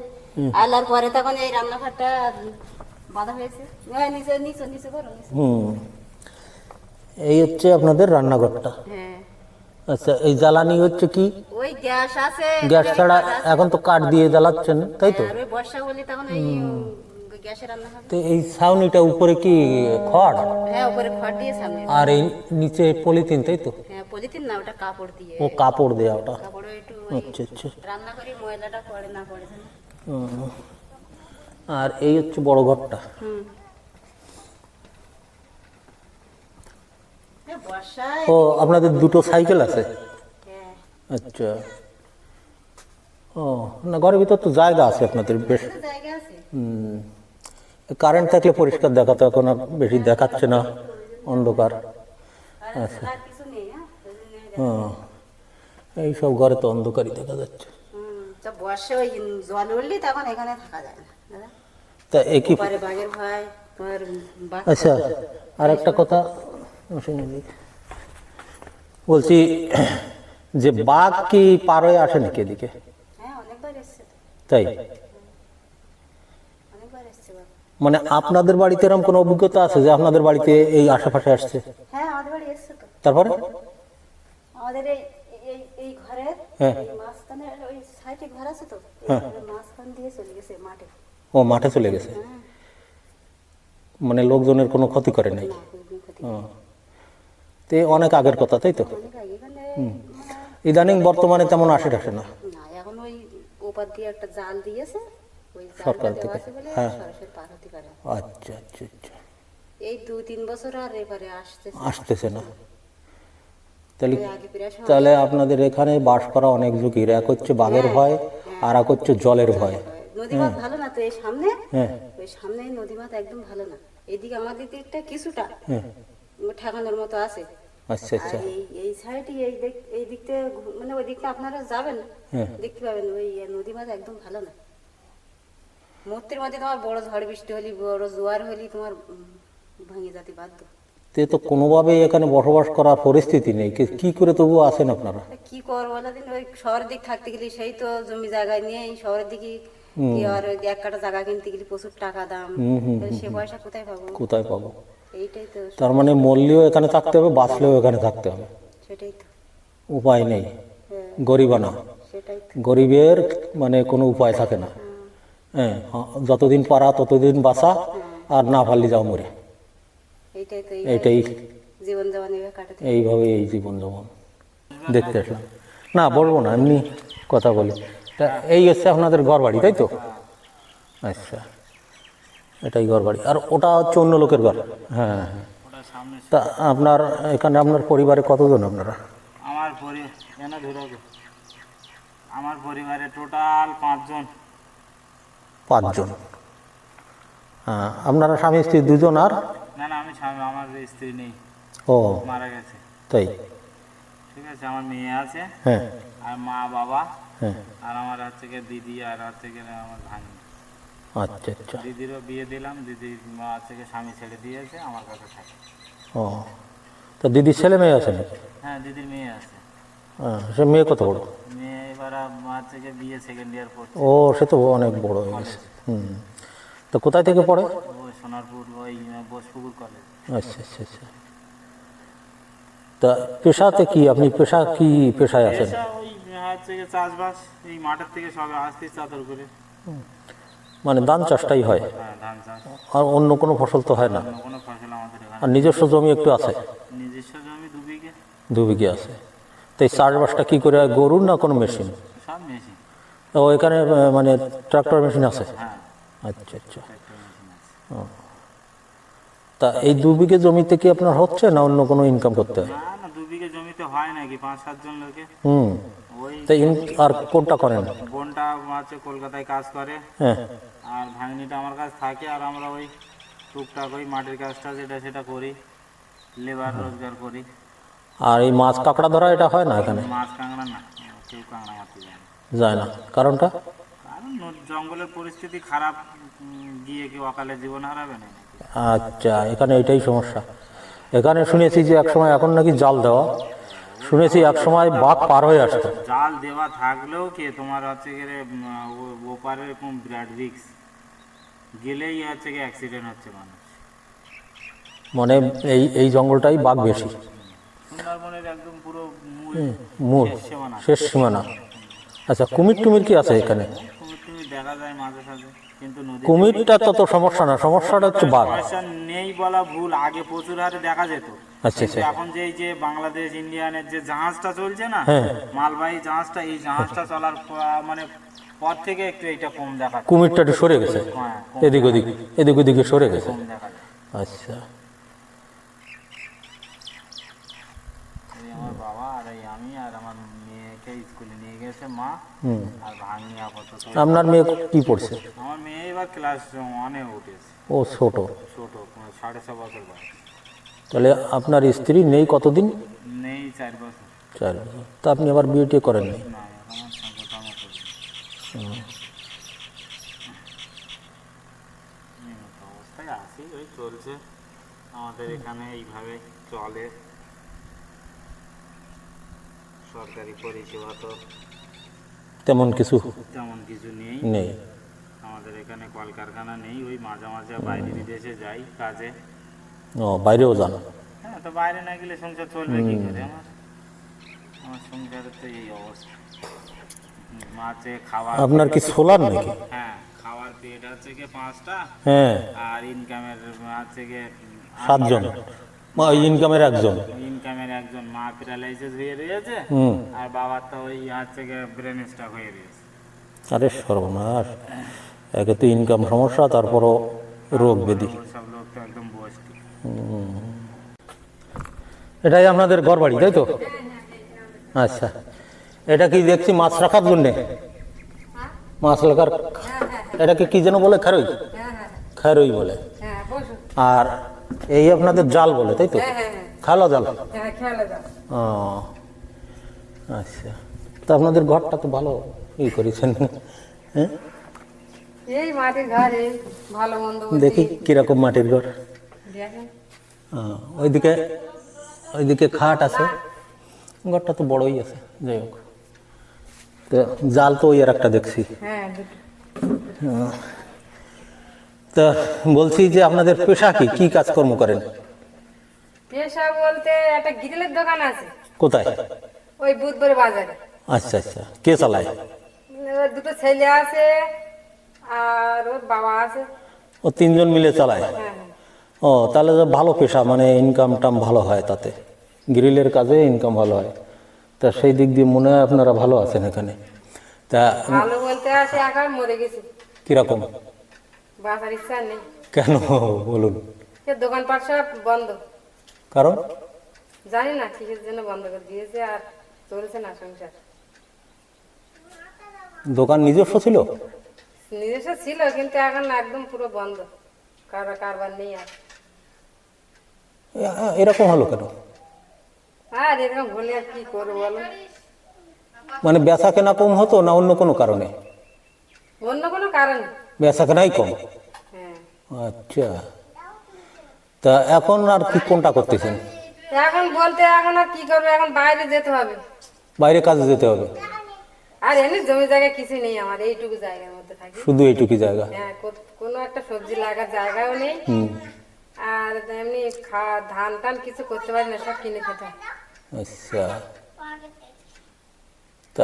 আলার পরে তখন এই রান্নাঘরটা বাঁধা হয়েছে। নিচে নিচে নিচে করো নিচে। হুম, এই হচ্ছে আপনাদের রান্নাঘরটা। হ্যাঁ আচ্ছা, এই জ্বালানি হচ্ছে কি? ওই গ্যাস আছে। গ্যাস ছাড়া এখন তো কাঠ দিয়ে জ্বালাচ্ছেন, তাই তো? আর ওই বর্ষা হলে তখন ওই ওই গ্যাসে রান্না হবে। তো এই ছাউনিটা উপরে কি খড় হ্যাঁ, উপরে খড় দিয়ে সামনে। আর এই নিচে পলিথিন, তাই তো? হ্যাঁ, পলিথিন না, ওটা কাপড় দিয়ে। ও কাপড় দেওয়া ওটা। কাপড়ে একটু আচ্ছা আচ্ছা। রান্না করি, ময়লাটা পড়ে না পড়ে না। আর এই হচ্ছে বড় ঘরটা। হুম। বর্ষায়। ও আপনাদের দুটো সাইকেল আছে? হ্যাঁ, আচ্ছা। ও না, ঘরের ভিতর তো জায়গা আছে আপনাদের বেশ। একটু জায়গা আছে। কারেন্ট থাকলে পরিষ্কার দেখাতো, এখন আর বেশি দেখাচ্ছে না, অন্ধকার। আর কিছু নেই। হ্যাঁ, এই সব ঘরে তো অন্ধকারই দেখা যাচ্ছে। তো বর্ষে ওই জল উঠলি তখন এখানে থাকা যায় না দাদা। তা একই। পরে বাঘের ভয়, তোমার আচ্ছা, আর একটা কথা শুনে নিই। বলছি যে বাঘ কি পার হয়ে আসে নাকি এদিকে? হ্যাঁ, অনেকবার এসছে তো, তাই? অনেকবার এসছে বাঘ। মানে আপনাদের বাড়িতে এরকম কোনো অভিজ্ঞতা আছে যে আপনাদের বাড়িতে এই আশেপাশে আসছে? হ্যাঁ, আমাদের বাড়ি এসছে তো। তারপরে? আমাদের এই এই এই ঘরের হ্যাঁ। এই মাঝখানে ওই সাইডে ঘর আছে তো, এই হ্যাঁ। ঘরের মাঝখান দিয়ে চলে গেছে মাঠে। ও মাঠে চলে গেছে, হ্যাঁ, মানে লোকজনের কোনো ক্ষতি করে নাই। না, কোনো ক্ষতি ও, তো এ অনেক আগের কথা, তাই তো? অনেক আগে। এখানে ইদানিং বর্তমানে তেমন আসে টাসে না না, এখন ওই ওপার দিয়ে একটা জাল দিয়েছে, ওই সরকার জালটা দেওয়া থেকে। আছে বলে হ্যাঁ। সরাসরি পার হতে পারে। আচ্ছা আচ্ছা আচ্ছা, এই 2-3 বছর আর এবারে আসতেছে। আসতেছে না। তাহলে ওই আগে প্রায় সময় তাহলে আপনাদের এখানে বাস করা অনেক ঝুঁকির, এক হচ্ছে বাঘের ভয় আর এক হচ্ছে জলের ভয়। নদীমাত ভালো না তো এই সামনে, হ্যাঁ ওই সামনে নদীমাত একদম ভালো না। এইদিকে আমাদের দিকটা কিছুটা হ্যাঁ। ঠেকানোর মতো আছে। আচ্ছা আর আচ্ছা। এই সাইডে এই দিকতে মানে ওই দিকটা আপনারা যাবেন, হ্যাঁ। দেখতে পাবেন ওই নদীমাত একদম ভালো না। মূর্তির মধ্যে তোমার বড় ঝড় বৃষ্টি হলি, বড় জোয়ার হলি তোমার ভেঙে যেতে বাধ্য। তে তো কোনোভাবেই এখানে বসবাস করার পরিস্থিতি নেই, কি করে তবুও আছেন আপনারা? তা কি করবো বলো দিন, ওই শহরের দিক থাকতে গেলে সেই তো জমি জায়গায় নিয়ে এই শহরের দিকে কি আর ওই এক কাটা জায়গা কিনতে গেলে প্রচুর টাকা দাম, তাহলে সে পয়সা কোথায় পাবো? কোথায় পাবো? এইটাই তো, তার মানে মরলেও এখানে থাকতে হবে, বাঁচলেও এখানে থাকতে হবে, সেটাই তো। উপায় নেই। হ্যাঁ, গরিবানা, সেটাই তো। গরিবের মানে কোনো উপায় থাকে না। হ্যাঁ, যতদিন পারা ততদিন বাঁচা, আর না পারলে যাও মরে। এইটাই তো, এইটাই, জীবন যাপন এভাবে কাটাতে। এইভাবে এই জীবন যেমন দেখতে আসলাম। না বলবো না, এমনি কথা বলি। তা এই হচ্ছে আপনাদের ঘর বাড়ি, তাই তো? আচ্ছা, এটাই ঘর বাড়ি, আর ওটা হচ্ছে অন্য লোকের ঘর। হ্যাঁ হ্যাঁ। তা আপনার এখানে আপনার পরিবারে কতজন আপনারা? আমার পরিবারে টোটাল 5 জন। 5 জন। হ্যাঁ, আপনারা স্বামী স্ত্রী 2 জন? আর না না, আমার স্ত্রী নেই, ও মারা গেছে। তাই? ঠিক আছে, আমার মেয়ে আছে, হ্যাঁ আর মা বাবা, হ্যাঁ। আর আমার হচ্ছে গিয়ে দিদি, আর হচ্ছে গিয়ে আমার ভাগ্নি। আচ্ছা আচ্ছা। দিদিরও বিয়ে দিলাম, দিদির মা হচ্ছে গিয়ে স্বামী ছেড়ে দিয়েছে, আমার কাছে থাকে। ও, তা দিদির ছেলে মেয়ে আছে নাকি? হ্যাঁ, দিদির মেয়ে আছে। হ্যাঁ, সে মেয়ে কত বড়? মেয়ে এবার হচ্ছে গিয়ে বিয়ে 2nd ইয়ার পড়ছে। ও, সে তো অনেক বড় হয়ে গেছে। তো কোথায় থেকে পড়ে? ওই সোনারপুর, ওই বোসপুকুর কলেজ। আচ্ছা আচ্ছা আচ্ছা। তা পেশাতে কি, আপনি পেশা কি পেশায় আছেন? পেশা ওই হচ্ছে গিয়ে চাষবাস, এই মাঠের থেকে সবে আসতে চাদর করে। মানে ধান চাষটাই হয়, হ্যাঁ, ধান চাষ, আর অন্য কোনো ফসল তো হয় না? অন্য কোনো ফসল আমাদের এখানে। আর নিজস্ব জমি একটু আছে? নিজস্ব জমি 2 বিঘে। 2 বিঘে আছে। তো এই চাষবাসটা কি করে হয়, গরুর না কোনো মেশিন? সব মেশিন। ও, এখানে মানে ট্রাক্টর মেশিন আছে? হ্যাঁ, আচ্ছা আচ্ছা। ট্রাক্টর মেশিন আছে। তা এই 2 বিঘে জমিতে কি আপনার হচ্ছে না অন্য কোনো ইনকাম করতে হয়? না না, 2 বিঘে জমিতে হয় নাকি 5-7 জন লোকে। ওই তা আর কোনটা করেন? বোনটা হচ্ছে কলকাতায় কাজ করে, হ্যাঁ। আর ভাগ্নিটা আমার কাছে থাকে, আর আমরা ওই টুকটাক ওই মাটির কাজটা সেটা করি, লেবার রোজগার করি। আর এই মাছ কাঁকড়া ধরা এটা হয় না এখানে? মাছ কাঁকড়া না, কেউ কাঁকড়া মারতে যায় না। যায় না, কারণটা? কারণ জঙ্গলের পরিস্থিতি খারাপ, গিয়ে কেউ অকালে জীবন হারাবে না। আচ্ছা, এখানে এটাই সমস্যা। এখানে শুনেছি যে এক সময়, এখন নাকি জাল দেওয়া, শুনেছি এক সময় বাঘ পার হয়ে আসতো। জাল দেওয়া থাকলেও কি তোমার হচ্ছে গিয়ে ওপারে এরকম বিরাট রিক্স, গেলেই হচ্ছে গিয়ে অ্যাক্সিডেন্ট হচ্ছে মানুষ। মানে এই জঙ্গলটাই বাঘ বেশি। সুন্দরবনের একদম পুরো মূল সীমানা। শেষ সীমানা। আচ্ছা, কুমির টুমির কি আছে এখানে? কুমির টুমির দেখা যায় মাঝে সাঝে। কিন্তু নদী কুমিরটা তত সমস্যা না, সমস্যাটা হচ্ছে বাঘ। সমস্যা নেই বলা ভুল, আগে প্রচুর হারে দেখা যেত। আচ্ছা কিন্তু আচ্ছা। এখন যে এই যে বাংলাদেশ ইন্ডিয়ানের যে জাহাজটা চলছে না, হ্যাঁ। মালবাহী জাহাজটা, এই জাহাজটা চলার মানে পর থেকে একটু এইটা কম দেখা যায়। কুমিরটা একটু সরে গেছে, হ্যাঁ, কম এদিক ওদিক এদিক ওদিকে সরে গেছে। কম দেখা যায়। আচ্ছা। এই আমার বাবা আর এই আমি আর আমার মেয়েকে স্কুলে নিয়ে গেছে মা, হুম। আর ভাঙনি আপাতত। আপনার মেয়ে কি পড়ছে? আমার মেয়ে এবার ক্লাস 1-এ উঠেছে, ও ছোট। ছোট, 6.5 বছর বয়স। তাহলে আপনার স্ত্রী নেই কতদিন? নেই 4 বছর। 4 বছর। তা আপনি আবার বিয়ে টিয়ে করেননি? না, এখন আমার সঙ্গে কামও করি। নিয়মিত অবস্থায় আছি, ওই চলছে আমাদের এখানে, এইভাবে চলে। সরকারি পরিষেবা তো তেমন কিছু তেমন কিছু নেই নেই। আমাদের এখানে, কলকারখানা নেই। ওই মাঝে মাঝে বাইরে বিদেশে যাই কাজে। ও বাইরেও যান? হ্যাঁ, তো বাইরে না গেলে সংসার চলবে কি করে? আমার সংসারের তো এই অবস্থা। মাছে খাওয়া, আপনার কি সোলার নাকি? হ্যাঁ, খাওয়ার পেট হচ্ছে গিয়ে 5টা, হ্যাঁ, আর ইনকামের হচ্ছে গিয়ে 7 জন। ইনকামের 1 জন। ইনকামের 1 জন। মা প্যারালাইসিস হয়ে রয়েছে, হুম। আর বাবার তো ওই হচ্ছে গিয়ে ব্রেন স্ট্রোক হয়ে রয়েছে। আরে সর্বনাশ, একে তো ইনকাম সমস্যা, তারপরও রোগ ব্যাধি। সব লোক তো একদম বসতি। এটাই আপনাদের ঘর বাড়ি, তাই তো? আচ্ছা। এটা কি দেখছি মাছ রাখার জন্যে? মাছ রাখার, এটাকে কি যেন বলে? খারই? খারই বলে। হ্যাঁ বসো। আর এই আপনাদের জাল বলে, তাই তো? খালা জাল। হ্যাঁ খেয়ালে যাও। ও আচ্ছা। তা আপনাদের ঘরটা তো ভালো করেছেন। হ্যাঁ, এই মাটির ঘর, এই ভালো মন্দ দেখি কিরকম মাটির ঘর। দেখেন। ওইদিকে ওইদিকে খাট আছে, ঘরটা তো বড়ই আছে। যাই হোক, তো জাল তো ওই আর একটা দেখছি। হ্যাঁ দুটো। তা বলছি যে আপনাদের পেশা কি, কি কাজকর্ম করেন? পেশা বলতে একটা গ্রিলের দোকান আছে কোথায়? ওই বুধবারে বাজারে। আচ্ছা আচ্ছা। কে চালায়? ওর দুটো ছেলে আছে আর ওর বাবা আছে। ও 3 জন মিলে চালায়? হ্যাঁ। ও তাহলে তো ভালো পেশা, মানে ইনকাম টাম ভালো হয় তাতে, গ্রিলের কাজে ইনকাম ভালো হয়। তা সেই দিক দিয়ে মনে হয় আপনারা ভালো আছেন এখানে। তা ভালো বলতে আছে এখন মরে গেছি, কিরকম? বাঁচার ইচ্ছা নেই। কেন বলুন? সে দোকানপাট সব বন্ধ, কারণ? জানি না কিসের জন্য বন্ধ করে দিয়েছে, আর চলছে না সংসার। দোকান নিজস্ব ছিল? নিজস্ব ছিল কিন্তু এখন একদম পুরো বন্ধ, কারবার নেই আর। এরকম হলো কেন? আর এরকম হলে আর কি করবো বলো? মানে বেচা কেনা কম হতো না অন্য কোনো কারণে? অন্য কোনো কারণ? বেচা কেনাই কম। হ্যাঁ। আচ্ছা। তা এখন আর কি কোনটা করতেছেন? এখন বলতে এখন আর কি করবো, এখন বাইরে যেতে হবে, বাইরে কাজে যেতে হবে? আর এমনি জমি জায়গা কিছু নেই আমার, এইটুকু জায়গার মধ্যে থাকি। শুধু এইটুকু জায়গা? হ্যাঁ, কোনো একটা সবজি লাগার জায়গাও নেই, আর এমনি ধান টান কিছু করতে পারি না, সব কিনে খেতে হয়। আচ্ছা। তা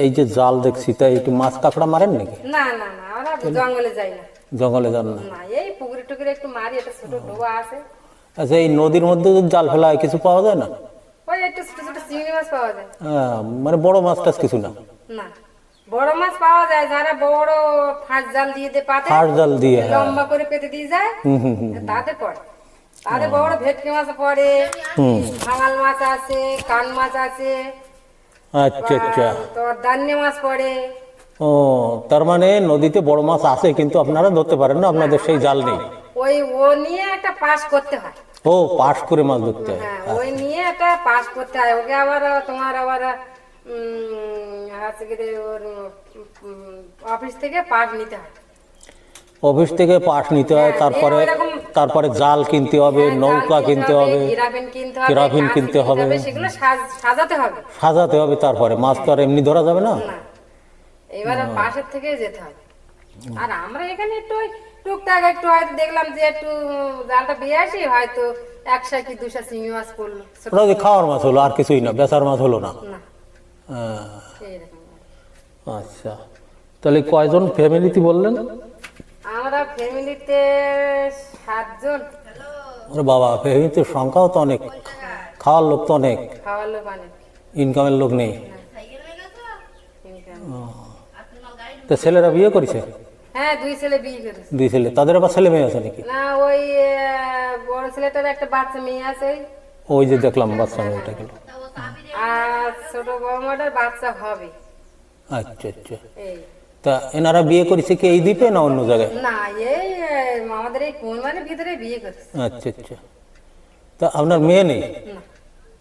এই যে জাল দেখছি, তা একটু মাছ কাঁকড়া মারেন নাকি? না না না, আমরা জঙ্গলে যাই না। জঙ্গলে যান না? না, এই পুকুরে টুকুরে একটু মারি, একটা ছোট ডোবা আছে। আচ্ছা, এই নদীর মধ্যে যদি জাল ফেলা হয় কিছু পাওয়া যায় না? ওই একটু ছোট ছোট চিংড়ি মাছ পাওয়া যায়। হ্যাঁ, মানে বড় মাছ টাছ কিছু না? না, বড় মাছ পাওয়া যায়, যারা বড় ফাঁস জাল দিয়ে পাতে, ফাঁস জাল দিয়ে, হ্যাঁ। লম্বা করে পেতে দিয়ে যায়, তাতে পড়ে। তাতে বড় ভেটকি মাছ পড়ে, ভাঙাল মাছ আছে, কান মাছ আছে, আচ্ছা আচ্ছা। তোর দান্নে মাছ পড়ে। ও, তার মানে নদীতে বড় মাছ আছে কিন্তু আপনারা ধরতে পারেন না, আপনাদের সেই জাল নেই? ওই ও নিয়ে একটা পাস করতে হয়। ও, পাশ করে মাছ ধরতে হয়? হ্যাঁ, ওই নিয়ে একটা পাস করতে হয়। ওকে আবার তোমার আবার ওর অফিস থেকে পাস নিতে হয়। অফিস থেকে পাশ নিতে হয়, তারপরে জাল কিনতে হবে, নৌকা কিনতে হবে, কেরাবিন কিনতে হবে, সেগুলো সাজাতে হবে, সাজাতে হবে, তারপরে মাছ তো আর এমনি ধরা যাবে না। না, এবার পাশের থেকে যেতে হবে। আর আমরা এখানে একটু ওই টুকটাক একটু হয়তো দেখলাম যে একটু জালটা বেয়ে আসি, হয়তো 100 কি 200 চিংড়ি মাছ পড়লো। ওটা ওই খাওয়ার মাছ হলো, আর কিছুই না, বেচার মাছ হলো না? না, হ্যাঁ। এইরকম। আচ্ছা, তাহলে কয়জন ফ্যামিলিতে বললেন? ফ্যামিলিতে 7 জন। আরে বাবা, ফ্যামিলিতে সংখ্যাও তো অনেক, খাওয়ার লোক তো অনেক, খাওয়ার লোক অনেক, ইনকামের লোক নেই। income। তো ছেলেরা বিয়ে করেছে? হ্যাঁ 2 ছেলে বিয়ে করেছে। 2 ছেলে, তাদের আবার ছেলে মেয়ে আছে নাকি? না ওই বড় ছেলেটার একটা বাচ্চা মেয়ে আছে, ওই যে দেখলাম বাচ্চা মেয়েটা গেল। আর ছোট বৌমাটার বাচ্চা হবে। আচ্ছা আচ্ছা। এই তা এনারা বিয়ে করেছে কি এই দ্বীপে না অন্য জায়গায়? না এই আমাদের এই কোনমানের ভিতরে বিয়ে করেছে। আচ্ছা আচ্ছা। তা আপনার মেয়ে নেই, না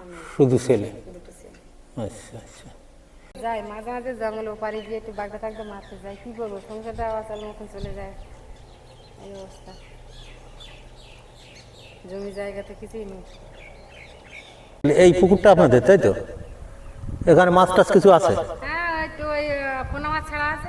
আমি শুধু ছেলে? 2 ছেলে। আচ্ছা আচ্ছা। যাই মাঝে মাঝে জঙ্গল ওপারে গিয়ে একটু বাগদা টাগদা মারতে যাই, কি করবো, সংসারটা অচল মতন চলে যায়, এই অবস্থা। জমি জায়গাতে কিছুই নেই। এই পুকুরটা আপনাদের, তাই তো? এখানে মাছ টাছ কিছু আছে? হ্যাঁ ওই তো ওই পোনা মাছ ছাড়া আছে।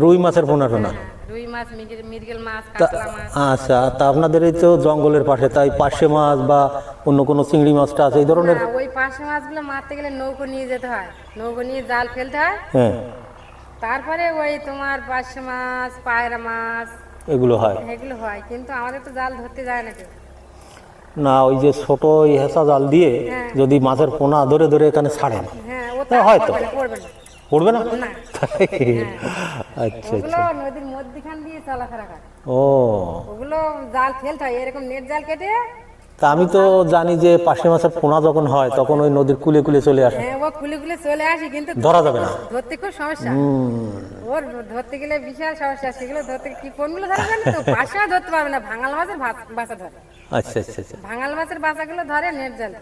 রুই মাছের পোনা টোনা? হ্যাঁ, রুই মাছ, মৃগেল মাছ, তা কাতলা মাছ। আচ্ছা, তা আপনাদের এই তো জঙ্গলের পাশে, তাই পার্শে মাছ বা অন্য কোনো চিংড়ি মাছটা আছে এই ধরনের? না, ওই পার্শে মাছগুলো মারতে গেলে নৌকো নিয়ে যেতে হয়, নৌকো নিয়ে জাল ফেলতে হয়, হ্যাঁ, তারপরে ওই তোমার পার্শে মাছ, পায়রা মাছ এগুলো হয় এগুলো হয়, কিন্তু আমাদের তো জাল ধরতে যায় না কেউ। না? ওই যে ছোট ওই হেঁচা জাল দিয়ে যদি মাছের পোনা ধরে ধরে এখানে ছাড়েন, হ্যাঁ ও হ্যাঁ, হয়তো। পড়বে না। পড়বে না? না। আচ্ছা ওগুলো আচ্ছা। নদীর মধ্যখান দিয়ে চলাফেরা করে, ও, ওগুলো জাল ফেলতে হয়, এরকম নেট জাল কেটে। তা আমি তো জানি যে পার্শে মাছের পোনা যখন হয় তখন ওই নদীর কুলে কুলে চলে আসে, হ্যাঁ ও খুলে খুলে চলে আসে, কিন্তু ধরা যাবে না। ধরতে খুব সমস্যা, ওর ধরতে গেলে বিশাল সমস্যা। সেগুলো ধরতে কি কোনগুলো ধরে জানি তো, পাশাও ধরতে পারবে না, ভাঙাল মাছের বাসা ধরে, আচ্ছা আচ্ছা আচ্ছা। ভাঙাল মাছের বাসাগুলো ধরে নেট জাল।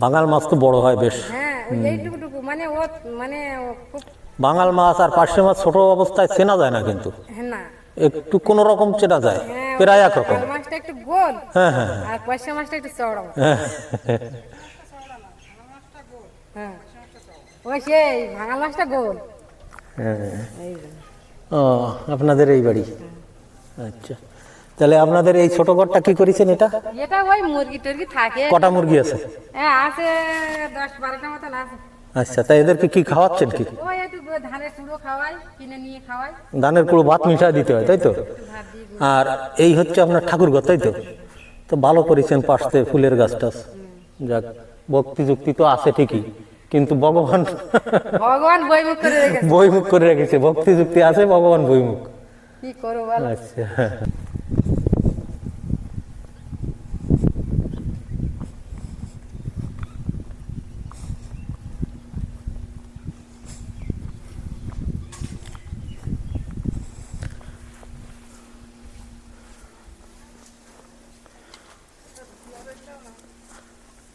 বাঙাল মাছ তো বড় হয় বেশ। হ্যাঁ ওই এইটুকুটুকু, মানে ও খুব, বাঙাল মাছ আর পার্শে মাছ ছোট অবস্থায় চেনা যায় না, কিন্তু হ্যাঁ না, একটু কোনো রকম চেনা যায়, হ্যাঁ প্রায় একরকম। ভাঙাল মাছটা একটু গোল, হ্যাঁ হ্যাঁ আর পয়সা মাছটা একটু চওড়া। হ্যাঁ। হ্যাঁ ওই সেই ভাঙাল মাছটা গোল। হ্যাঁ। এই জন্য। ও, আপনাদের এই বাড়ি? আচ্ছা, তাহলে আপনাদের এই ছোট ঘরটা কি করেছেন এটা? এটা ওই মুরগি টুরগি থাকে। কটা মুরগি আছে? হ্যাঁ আছে 10-12টা মতন আছে। আচ্ছা, তাই এদেরকে কি খাওয়াচ্ছেন কি? ওই একটু ধানের কুড়ো খাওয়াই, কিনে নিয়ে খাওয়াই, ধানের কুড়ো ভাত মিশা দিতে হয়, তাই তো? একটু ভাত দিয়ে দিই। আর এই হচ্ছে আপনার ঠাকুর ঘর, তাই তো? তো ভালো করেছেন, পাশে ফুলের গাছ টাছ। যাক, ভক্তি যুক্তি তো আছে ঠিকই, কিন্তু ভগবান ভগবান বইমুখ করে রেখেছে, বইমুখ করে রেখেছে। ভক্তি যুক্তি আছে, ভগবান বইমুখ। কি করবো বল। আচ্ছা।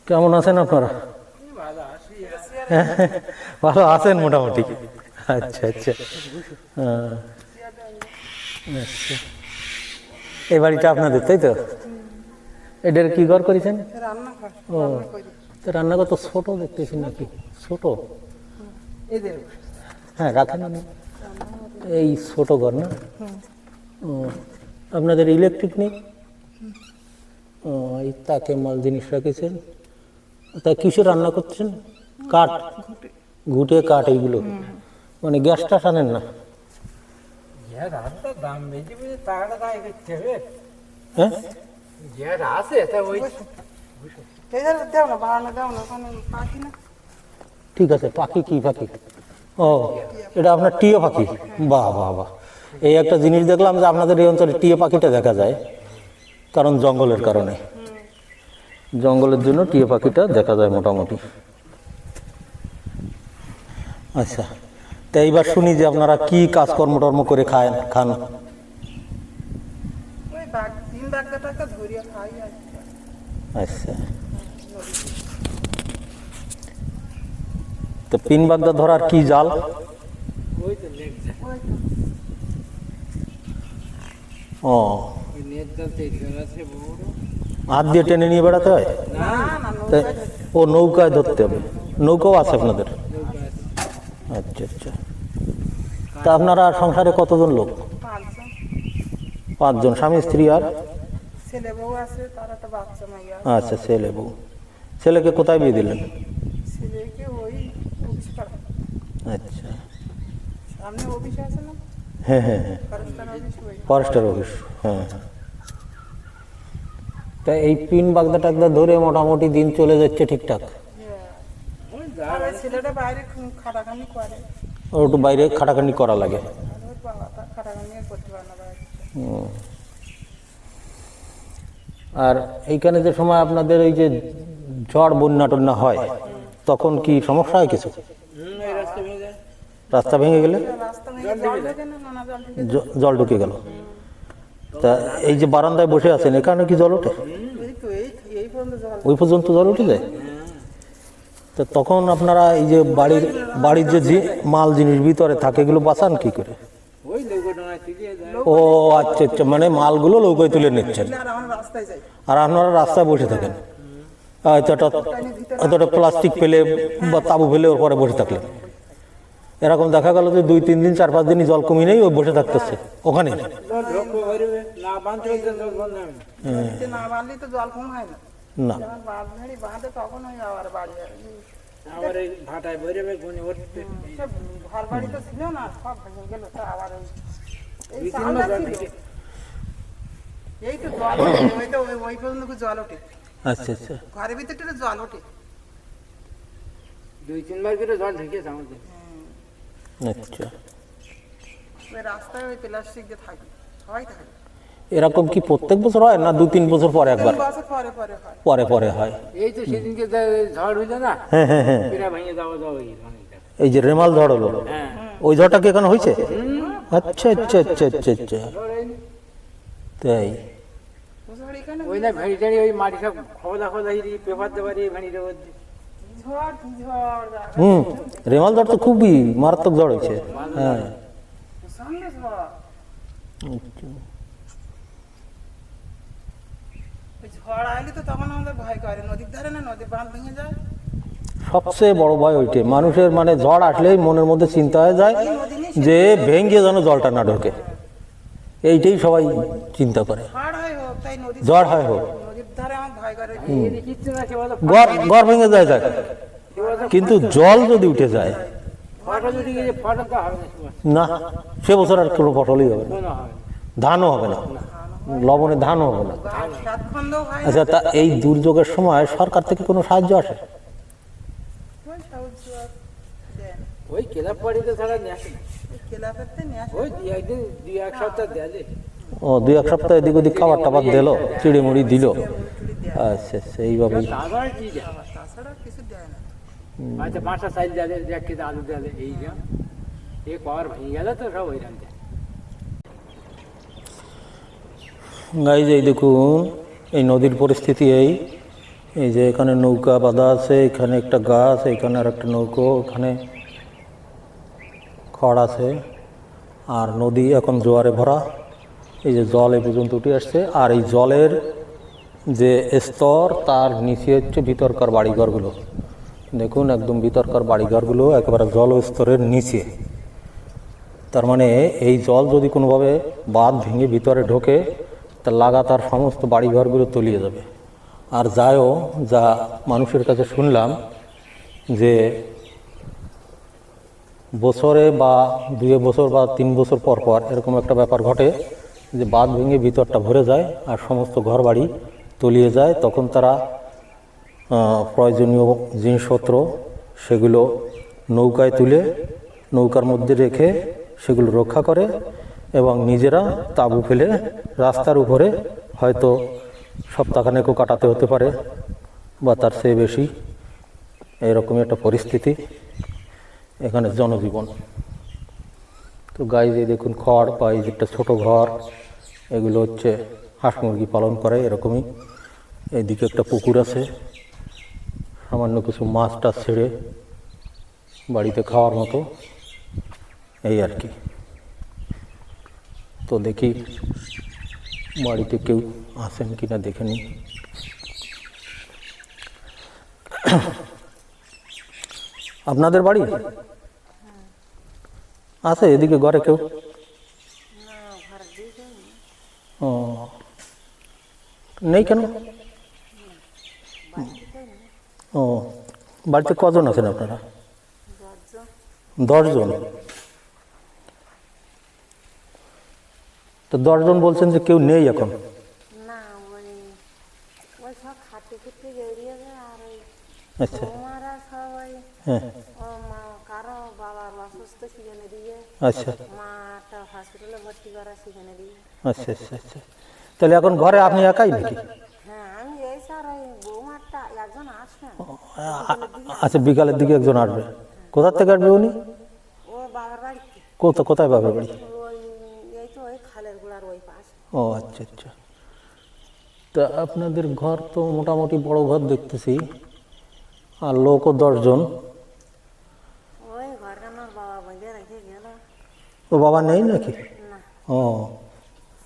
কেমন আছেন আপনারা? ভালো আছেন মোটামুটি। আচ্ছা আচ্ছা। আচ্ছা, এই বাড়িটা আপনাদের, তাই তো? এটার কি ঘর করেছেন? ও, তো রান্নাঘর তো ছোট দেখতেছি নাকি? ছোট? হ্যাঁ রাখেন না, এই ছোট ঘর না? ও, আপনাদের ইলেকট্রিক নেই? ও, এই তাকে মাল জিনিস রাখেছেন। তা কিসে রান্না করছেন? কাঠ, ঘুটে কাঠ এইগুলো, মানে গ্যাসটা টানেন না? হ্যাঁ, ঠিক আছে। পাখি কি পাখি? ও, এটা আপনার টিয়া পাখি? বাহ বাহ বাহ। এই একটা জিনিস দেখলাম যে আপনাদের এই অঞ্চলে টিয়া পাখিটা দেখা যায়, কারণ জঙ্গলের কারণে, জঙ্গলের জন্য টিয়া পাখিটা দেখা যায় মোটামুটি। আচ্ছা, তা এইবার শুনি যে আপনারা কি কাজকর্ম টর্ম করে খান? আচ্ছা, তো পিন বাগদা ধরার কি জাল? ও, হাত দিয়ে টেনে নিয়ে বেড়াতে হয়? ও, নৌকায় ধরতে হবে। নৌকাও আছে আপনাদের? আচ্ছা আচ্ছা। তা আপনারা সংসারে কতজন লোক? 5 জন, স্বামী স্ত্রী আর ছেলে বউ আছে, তার একটা বাচ্চা মাইয়া। আচ্ছা, ছেলে বউ। ছেলেকে কোথায় বিয়ে দিলেন? ছেলেকে ওই অফিস পাড়া, আচ্ছা, সামনে অফিস আছে না? হ্যাঁ হ্যাঁ হ্যাঁ, ফরেস্টের অফিস, হ্যাঁ হ্যাঁ। তা এই পিন বাগদা টাগদা ধরে মোটামুটি দিন চলে যাচ্ছে ঠিকঠাক? ছেলেটা বাইরে খাটাখানি করে, ওর একটু বাইরে খাটাখাটি করা লাগে। খাটাখানি করতে পারে না বাইরে। আর এইখানে যে সময় আপনাদের এই যে ঝড় বন্যা টন্যা হয় তখন কি সমস্যা হয় কিছু? রাস্তা ভেঙে গেলে রাস্তা ভেঙে জল ঢোকে না, নানা জল ঢুকে জল ঢুকে গেল, তা এই যে বারান্দায় বসে আছেন এখানে কি জল ওঠে? এই তো এই পর্যন্ত জল। ওই পর্যন্ত জল উঠে যায়? তা তখন আপনারা এই যে বাড়ির যে মাল জিনিস ভিতরে থাকে এগুলো বাঁচান কি করে? ও আচ্ছা আচ্ছা, মানে মালগুলো নৌকায় তুলে নিচ্ছেন আর আমরা রাস্তায় যাই, আর আপনারা রাস্তায় বসে থাকেন, এতটা প্লাস্টিক ফেলে বা তাবু ফেলে ওর পরে বসে থাকলেন। এরকম দেখা গেল যে 2-3 দিন 4-5 দিনই জল কমে নেই, ওই বসে থাকতেছে ওখানে। না বাঁধলে তো জল কম হয় না। না, যখন বাঁধে তখন ওই আবার বাড়ি সব ঘর বাড়ি তো ছিল না, সব ভেঙে গেল। তো আবার এই চালটা ছিল, এই তো জল ওঠে, ওই তো ওই পর্যন্ত জল ওঠে, আচ্ছা আচ্ছা, ঘরের ভিতরে জল ওঠে। 2-3 বার করে জল ঢুকেছে আমাদের। আচ্ছা। ওই রাস্তায় ওই প্লাস্টিক দিয়ে থাকে, সবাই থাকে। এরকম কি প্রত্যেক বছর হয় না 2-3 বছর পরে একবার? 3 বছর পরে পরে হয়। পরে পরে হয়। এই তো সেদিনকে ঝড় হইলো না, হ্যাঁ হ্যাঁ হ্যাঁ, এরা ভেঙে যাওয়া যাওয়া অনেকটা। এই যে রেমাল ঝড় হলো, হ্যাঁ, ওই ঝড়টা কি এখানে হয়েছে? আচ্ছা আচ্ছা আচ্ছা আচ্ছা আচ্ছা, তাই। বুঝলি এখানে ওই না ভেড়ি টেড়ি ওই মাটি সব খোদা পেপার দেওয়ার এই ভেড়িটার মধ্যে ঝড় রেমাল ঝড় তো খুবই মারাত্মক ঝড় হয়েছে। হ্যাঁ, সামনে ঝড়। আচ্ছা। ওই ঝড় আইলে তো তখন আমাদের ভয় করে, নদীর ধারে না, নদীর বাঁধ ভেঙে যায়। সবচেয়ে বড় ভয় ওইটাই, মানুষের মানে ঝড় আসলেই মনের মধ্যে চিন্তা হয়ে যায় যে ভেঙে যেন জলটা না ঢোকে, এইটাই সবাই চিন্তা করে। ঝড় হয় হোক, তাই নদী ঝড় হয় হোক, নদীর ধারে আমার ভয় করে। কিচ্ছু না, সে বলো ঘর ভেঙে যায় যাক, কিন্তু জল যদি উঠে যায় ফটো যদি গিয়ে ফটো তো হবে না, না, সে বছর আর কোনো ফসলই হবে না, কোনো হবে না। ধানও হবে না, লবণে ধানও হবে না। সাত খন্ডও হয় না। আচ্ছা, তা এই দুর্যোগের সময় সরকার থেকে কোনো সাহায্য আসে? ওই সাহায্য দেন, ওই ক্লাব বাড়িতে ছাড়া নিয়ে আসে না। ওই ক্লাবেতে নিয়ে আসে। ওই 2-1 সপ্তাহ দেয়ালে ও 2-1 সপ্তাহ এদিক ওদিক খাবার টাবার দিল, চিড়িমুড়ি দিল, আচ্ছা আচ্ছা, এইভাবেই। তারপরে কি দেয়? তাছাড়া কিছু দেয় না। আচ্ছা 5টা সাইজ দেয়ালে, 1 কেজি আলু দেয়ালে, এই যা এই কভার ভেঙে গেলে তো সব ওই রাখতে। গাইজ এই দেখুন এই নদীর পরিস্থিতি, এই যে এখানে নৌকা বাঁধা আছে, এখানে একটা গাছ, এখানে আর একটা নৌকো, এখানে খড় আছে, আর নদী এখন জোয়ারে ভরা। এই যে জল এই পর্যন্ত উঠে আসছে, আর এই জলের যে স্তর তার নিচে হচ্ছে ভিতরকার বাড়িঘরগুলো। দেখুন একদম ভিতরকার বাড়িঘরগুলো একেবারে জল স্তরের নিচে। তার মানে এই জল যদি কোনোভাবে বাঁধ ভেঙে ভিতরে ঢোকে তা লাগাতার সমস্ত বাড়িঘরগুলো তলিয়ে যাবে। আর যায়ও, যা মানুষের কাছে শুনলাম যে বছরে বা 2 বছর বা 3 বছর পর পর এরকম একটা ব্যাপার ঘটে যে বাঁধ ভেঙে ভিতরটা ভরে যায় আর সমস্ত ঘর বাড়ি তলিয়ে যায়। তখন তারা প্রয়োজনীয় জিনিসপত্র সেগুলো নৌকায় তুলে নৌকার মধ্যে রেখে সেগুলো রক্ষা করে এবং নিজেরা তাঁবু ফেলে রাস্তার উপরে হয়তো সপ্তাহখানেকও কাটাতে হতে পারে বা তার চেয়ে বেশি। এরকমই একটা পরিস্থিতি এখানে জনজীবন। তো গাইজ এই দেখুন খড় বা এই যে একটা ছোটো ঘর, এগুলো হচ্ছে হাঁস মুরগি পালন করে এরকমই। এইদিকে একটা পুকুর আছে, সামান্য কিছু মাছ টাছ ছেড়ে বাড়িতে খাওয়ার মতো, এই আর কি। তো দেখি বাড়িতে কেউ আসেন কিনা দেখে নিই। আপনাদের বাড়ি আছে এদিকে ঘরে কেউ? ও নেই কেন? ও বাড়িতে কজন আছেন আপনারা? 10 জন। তো 10 জন বলছেন যে কেউ নেই এখন। না ওই ওই সব খাটে খুঁটে বেরিয়েছে আর ওই আচ্ছা বৌমারা সব ওই হ্যাঁ ও মা কারো বাবার অসুস্থ সেখানে দিয়ে, আচ্ছা মাটা হসপিটালে ভর্তি করা সেখানে দিয়ে। আচ্ছা আচ্ছা আচ্ছা। তাহলে এখন ঘরে আপনি একাই নাকি? হ্যাঁ আমি এই স্যার ওই বৌমারটা একজন আসবেন, আচ্ছা বিকালের দিকে একজন আসবে। কোথা থেকে আসবে উনি? ও বাবার বাড়িতে কোথায় বাবার বাড়ি? ওই এই তো ওই খালের গোড়ার ওই পাশে। ও আচ্ছা আচ্ছা। তা আপনাদের ঘর তো মোটামুটি বড় ঘর দেখতেছি, আর লোকও 10 জন। ওই ঘরখানার বাবা বেঁধে রেখে গেল। ও বাবা নেই নাকি? না ও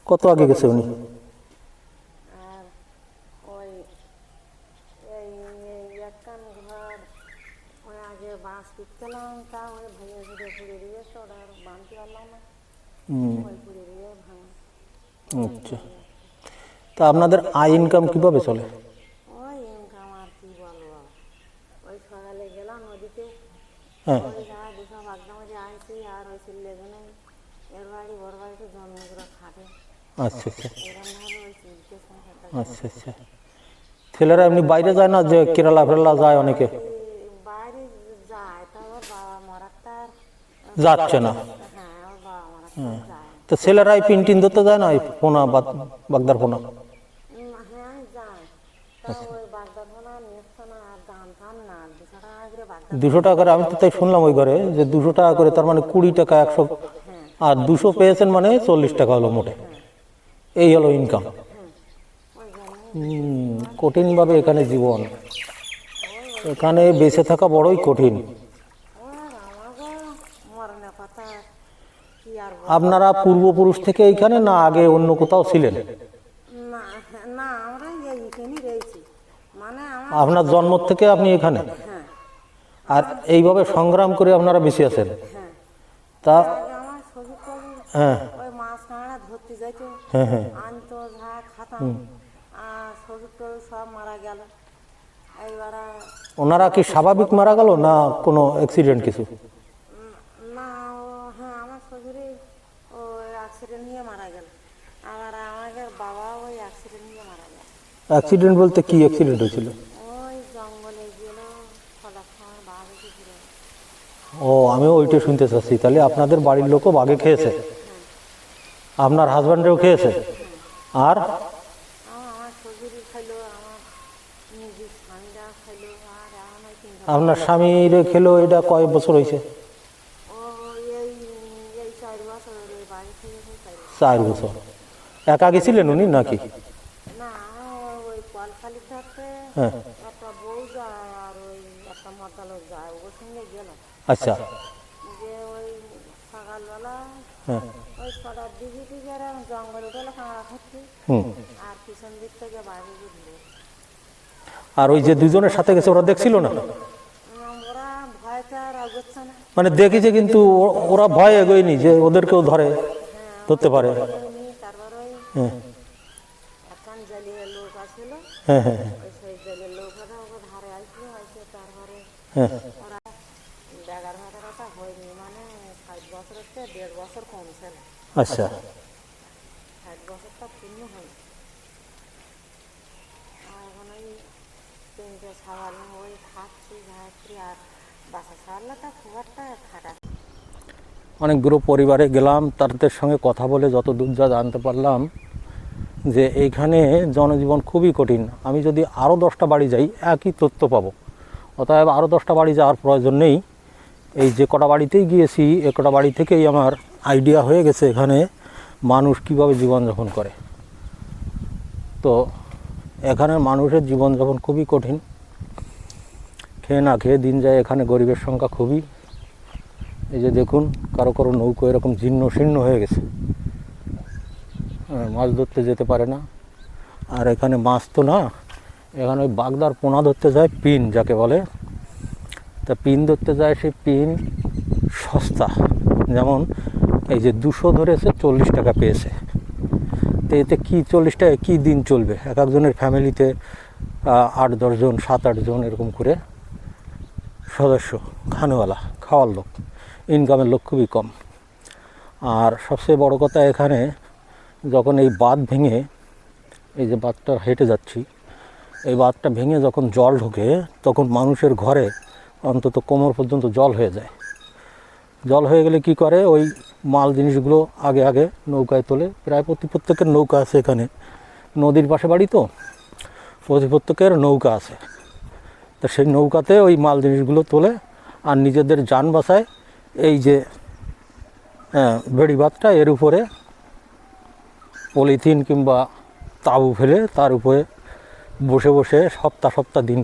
কত আগে গেছে উনি? আর ওই এই একখান ঘর ওই আগে বাঁশ পিটলাম, তা ওই ভেঙে ঘুরে পুড়ে দিয়েছে, ওটা আর বাঁধতে পারলাম না, ওই পুড়ে দিয়ে ভাঙা। আচ্ছা। তা আপনাদের আয় ইনকাম কিভাবে চলে? ওই ইনকাম আর কি বলবো, ওই সকালে গেলাম নদীতে, হ্যাঁ ওই যা দুশো বাগদামারি আনছি, আর ওই ছেলেগুলো এর বাড়ি ওর বাড়িতে জমিগুলো খাটে, আচ্ছা আচ্ছা এরকমভাবে ওই চিনতে সংসারটা। আচ্ছা আচ্ছা। ছেলেরা এমনি বাইরে যায় না, যে কেরালা ফেরালা যায় অনেকে? বাইরে যায়, তা ওর বাবা মরাটা আর যাচ্ছে না। হ্যাঁ ওর বাবা মরাটা যায়। তো ছেলেরাই পিন টিন ধরতে যায় না, এই পোনা বাগদার পোনা? হ্যাঁ যায়, তা ওই বাগদা ধোনা নিচ্ছে না, আর দাম টান না, 200 টাকা করে বাগদা। 200 টাকা করে? আমি তো তাই শুনলাম ওই ঘরে যে 200 টাকা করে, তার মানে 20 টাকা 100, আর 200 পেয়েছেন মানে 40 টাকা হলো মোটে। এই হলো ইনকাম। ওই জন্য কঠিনভাবে এখানে জীবন, এখানে বেঁচে থাকা বড়ই কঠিন। ওর আমাকে মরণের কথা কি আর আপনারা পূর্বপুরুষ থেকে এইখানে, না আগে অন্য কোথাও ছিলেন? না না আমরা এইখানেই রয়েছি, মানে আমার আপনার জন্ম থেকে আপনি এখানে, হ্যাঁ আর এইভাবে সংগ্রাম করে আপনারা বেঁচে আছেন? হ্যাঁ তা আগে আমার শ্বশুর টশুর হ্যাঁ ওই মাছ কাঁকড়া ধরতে যাইতো, হ্যাঁ হ্যাঁ আনতো, যা খাতাম, আর শ্বশুর টশুর সব মারা গেল। এইবারে ওনারা কি স্বাভাবিক মারা গেল না কোনো অ্যাক্সিডেন্ট কিছু? না ও হ্যাঁ আমার শ্বশুরে ওই অ্যাক্সিডেন্ট নিয়ে মারা গেল, আবার আমাদের বাবা ওই অ্যাক্সিডেন্ট নিয়ে মারা গেল। অ্যাক্সিডেন্ট বলতে কি অ্যাক্সিডেন্ট হয়েছিল? ওই জঙ্গলে গেল, ফলার সময় বাঘ এসেছিল। ও আমিও ওইটা শুনতে চাচ্ছি। তাহলে আপনাদের বাড়ির লোকও বাঘে খেয়েছে, আপনার হাজব্যান্ডেও খেয়েছে, আর আমার শ্বশুরই খাইলো, আমার নিজের স্বামীরা খাইলো, আর আমার 3 আপনার স্বামীরে খেলো? এটা কয় বছর হয়েছে? ও এই এই 4 বছর ওই বাড়ি থেকে 4 বছর। একা গেছিলেন উনি নাকি? না ওই কলখালি থাকতে হ্যাঁ একটা বউ যায়, আর ওই একটা মাতালোক যায়, ওর সঙ্গে গেল। আচ্ছা যে ওই সকালবেলা হ্যাঁ ওই 6টার দিকে থেকে জঙ্গলে গেলো কাঁকড়া খাচ্ছি, হুম। আর পিছন দিক থেকে বাইরে ঘুরলো। আর ওই যে দুজনের সাথে গেছে ওরা দেখছিল না? ওরা ভয়তে আর এগোচ্ছে না, মানে দেখেছে কিন্তু ওরা ভয় এগোয়নি যে ওদেরকেও ধরতে পারে? তারপর ওই হ্যাঁ একখান জ্বালিয়ে লোক আসলো, হ্যাঁ হ্যাঁ ওই সেই জ্বালিয়ে লোকরা ওকে ধারে আসলো, আসে তারপরে হ্যাঁ ওরা বেগার ভাতের কথা হয়নি, মানে 60 বছরের থেকে 1.5 বছর কমছে না, আচ্ছা 60 বছরটা পূর্ণ হয়নি। আর এখন ওই 3টে ছাগল ওই খাচ্ছি খাচ্ছি, আর বাসা ছাগলটা খুব একটা খাটা। অনেকগুলো পরিবারে গেলাম, তাদের সঙ্গে কথা বলে যতদূর যা জানতে পারলাম যে এইখানে জনজীবন খুবই কঠিন। আমি যদি আরও 10টা বাড়ি যাই একই তথ্য পাবো, অতএব আরও 10টা বাড়ি যাওয়ার প্রয়োজন নেই। এই যে কটা বাড়িতেই গিয়েছি এ কটা বাড়ি থেকেই আমার আইডিয়া হয়ে গেছে এখানে মানুষ কীভাবে জীবনযাপন করে। তো এখানে মানুষের জীবনযাপন খুবই কঠিন, খেয়ে না খেয়ে দিন যায়। এখানে গরিবের সংখ্যা খুবই। এই যে দেখুন কারো কারো নৌকো এরকম জীর্ণ শীর্ণ হয়ে গেছে, মাছ ধরতে যেতে পারে না। আর এখানে মাছ তো না, এখানে ওই বাগদার পোনা ধরতে যায়, পিন যাকে বলে। তা পিন ধরতে যায়, সেই পিন সস্তা, যেমন এই যে 200 ধরেছে 40 টাকা পেয়েছে। তো এতে কী 40 টাকা কী দিন চলবে? এক একজনের ফ্যামিলিতে 8-10 জন 7-8 জন এরকম করে সদস্য, খানেওয়ালা, খাওয়ার লোক, ইনকামের লোক খুবই কম। আর সবচেয়ে বড় কথা এখানে যখন এই বাঁধ ভেঙে, এই যে বাঁধটা হেঁটে যাচ্ছি, এই বাঁধটা ভেঙে যখন জল ঢোকে তখন মানুষের ঘরে অন্তত কোমর পর্যন্ত জল হয়ে যায়। জল হয়ে গেলে কি করে, ওই মাল জিনিসগুলো আগে আগে নৌকায় তোলে। প্রায় প্রত্যেকের নৌকা আছে এখানে, নদীর পাশে বাড়ি তো, প্রত্যেকের নৌকা আছে। তো সেই নৌকাতে ওই মাল জিনিসগুলো তোলে আর নিজেদের যান বাঁচায়। এই যে বেড়িবাঁধটা, এর উপরে পলিথিন কিংবা তাঁবু ফেলে তার উপরে বসে বসে সপ্তাহ দিন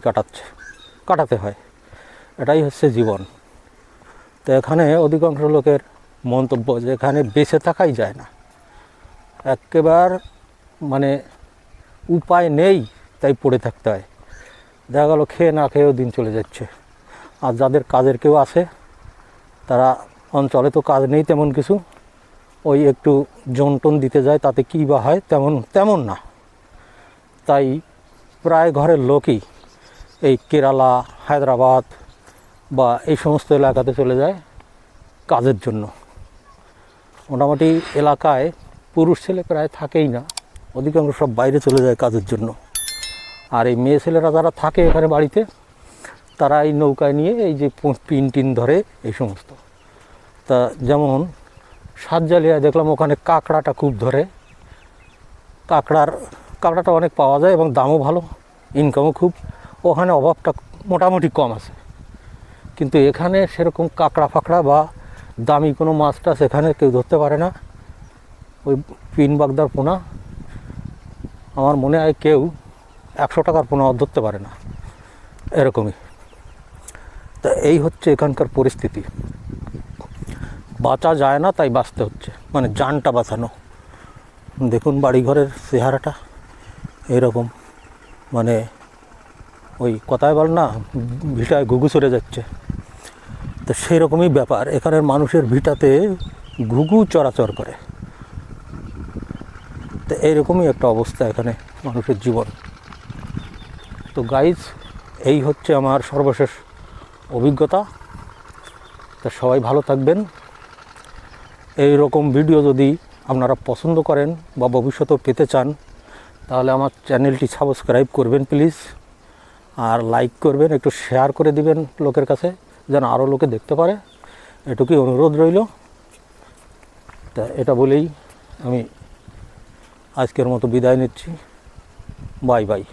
কাটাতে হয়। এটাই হচ্ছে জীবন। তো এখানে অধিকাংশ লোকের মন্তব্য যে এখানে বেঁচে থাকাই যায় না, একেবারে মানে উপায় নেই, তাই পড়ে থাকতে হয়। দেখা গেলো খেয়ে না খেয়েও দিন চলে যাচ্ছে। আর যাদের কাজের কেউ আছে, তারা অঞ্চলে তো কাজ নেই তেমন কিছু, ওই একটু জনটন দিতে যায়, তাতে কী বা হয়, তেমন না। তাই প্রায় ঘরের লোকই এই কেরালা, হায়দ্রাবাদ বা এই সমস্ত এলাকাতে চলে যায় কাজের জন্য। মোটামুটি এলাকায় পুরুষ ছেলে প্রায় থাকেই না, অধিকাংশ সব বাইরে চলে যায় কাজের জন্য। আর এই মেয়ে ছেলেরা যারা থাকে এখানে বাড়িতে, তারা এই নৌকায় নিয়ে এই যে পিন টিন ধরে এই সমস্ত। তা যেমন সাতজালিয়ায় দেখলাম ওখানে কাঁকড়াটা খুব ধরে। কাঁকড়াটা অনেক পাওয়া যায় এবং দামও ভালো, ইনকামও খুব। ওখানে অভাবটা মোটামুটি কম আছে। কিন্তু এখানে সেরকম কাঁকড়া ফাঁকড়া বা দামি কোনো মাছ টাছ এখানে কেউ ধরতে পারে না। ওই পিন বাগদার পোনা আমার মনে হয় কেউ 100 টাকার পোনা ধরতে পারে না, এরকমই। তা এই হচ্ছে এখানকার পরিস্থিতি। বাঁচা যায় না, তাই বাঁচতে হচ্ছে, মানে জানটা বাঁচানো। দেখুন বাড়িঘরের চেহারাটা এরকম, মানে ওই কথায় বল না, ভিটায় ঘুঘু চড়ে যাচ্ছে, তো সেই রকমই ব্যাপার। এখানের মানুষের ভিটাতে ঘুঘু চরাচর করে। তো এইরকমই একটা অবস্থা এখানে মানুষের জীবন। তো গাইজ, এই হচ্ছে আমার সর্বশেষ অভিজ্ঞতা। তা সবাই ভালো থাকবেন। এই রকম ভিডিও যদি আপনারা পছন্দ করেন বা ভবিষ্যতেও পেতে চান, তাহলে আমার চ্যানেলটি সাবস্ক্রাইব করবেন প্লিজ, আর লাইক করবেন, একটু শেয়ার করে দিবেন লোকের কাছে, যেন আরও লোকে দেখতে পারে। এটুকুই অনুরোধ রইল। তা এটা বলেই আমি আজকের মতো বিদায় নিচ্ছি। Bye bye.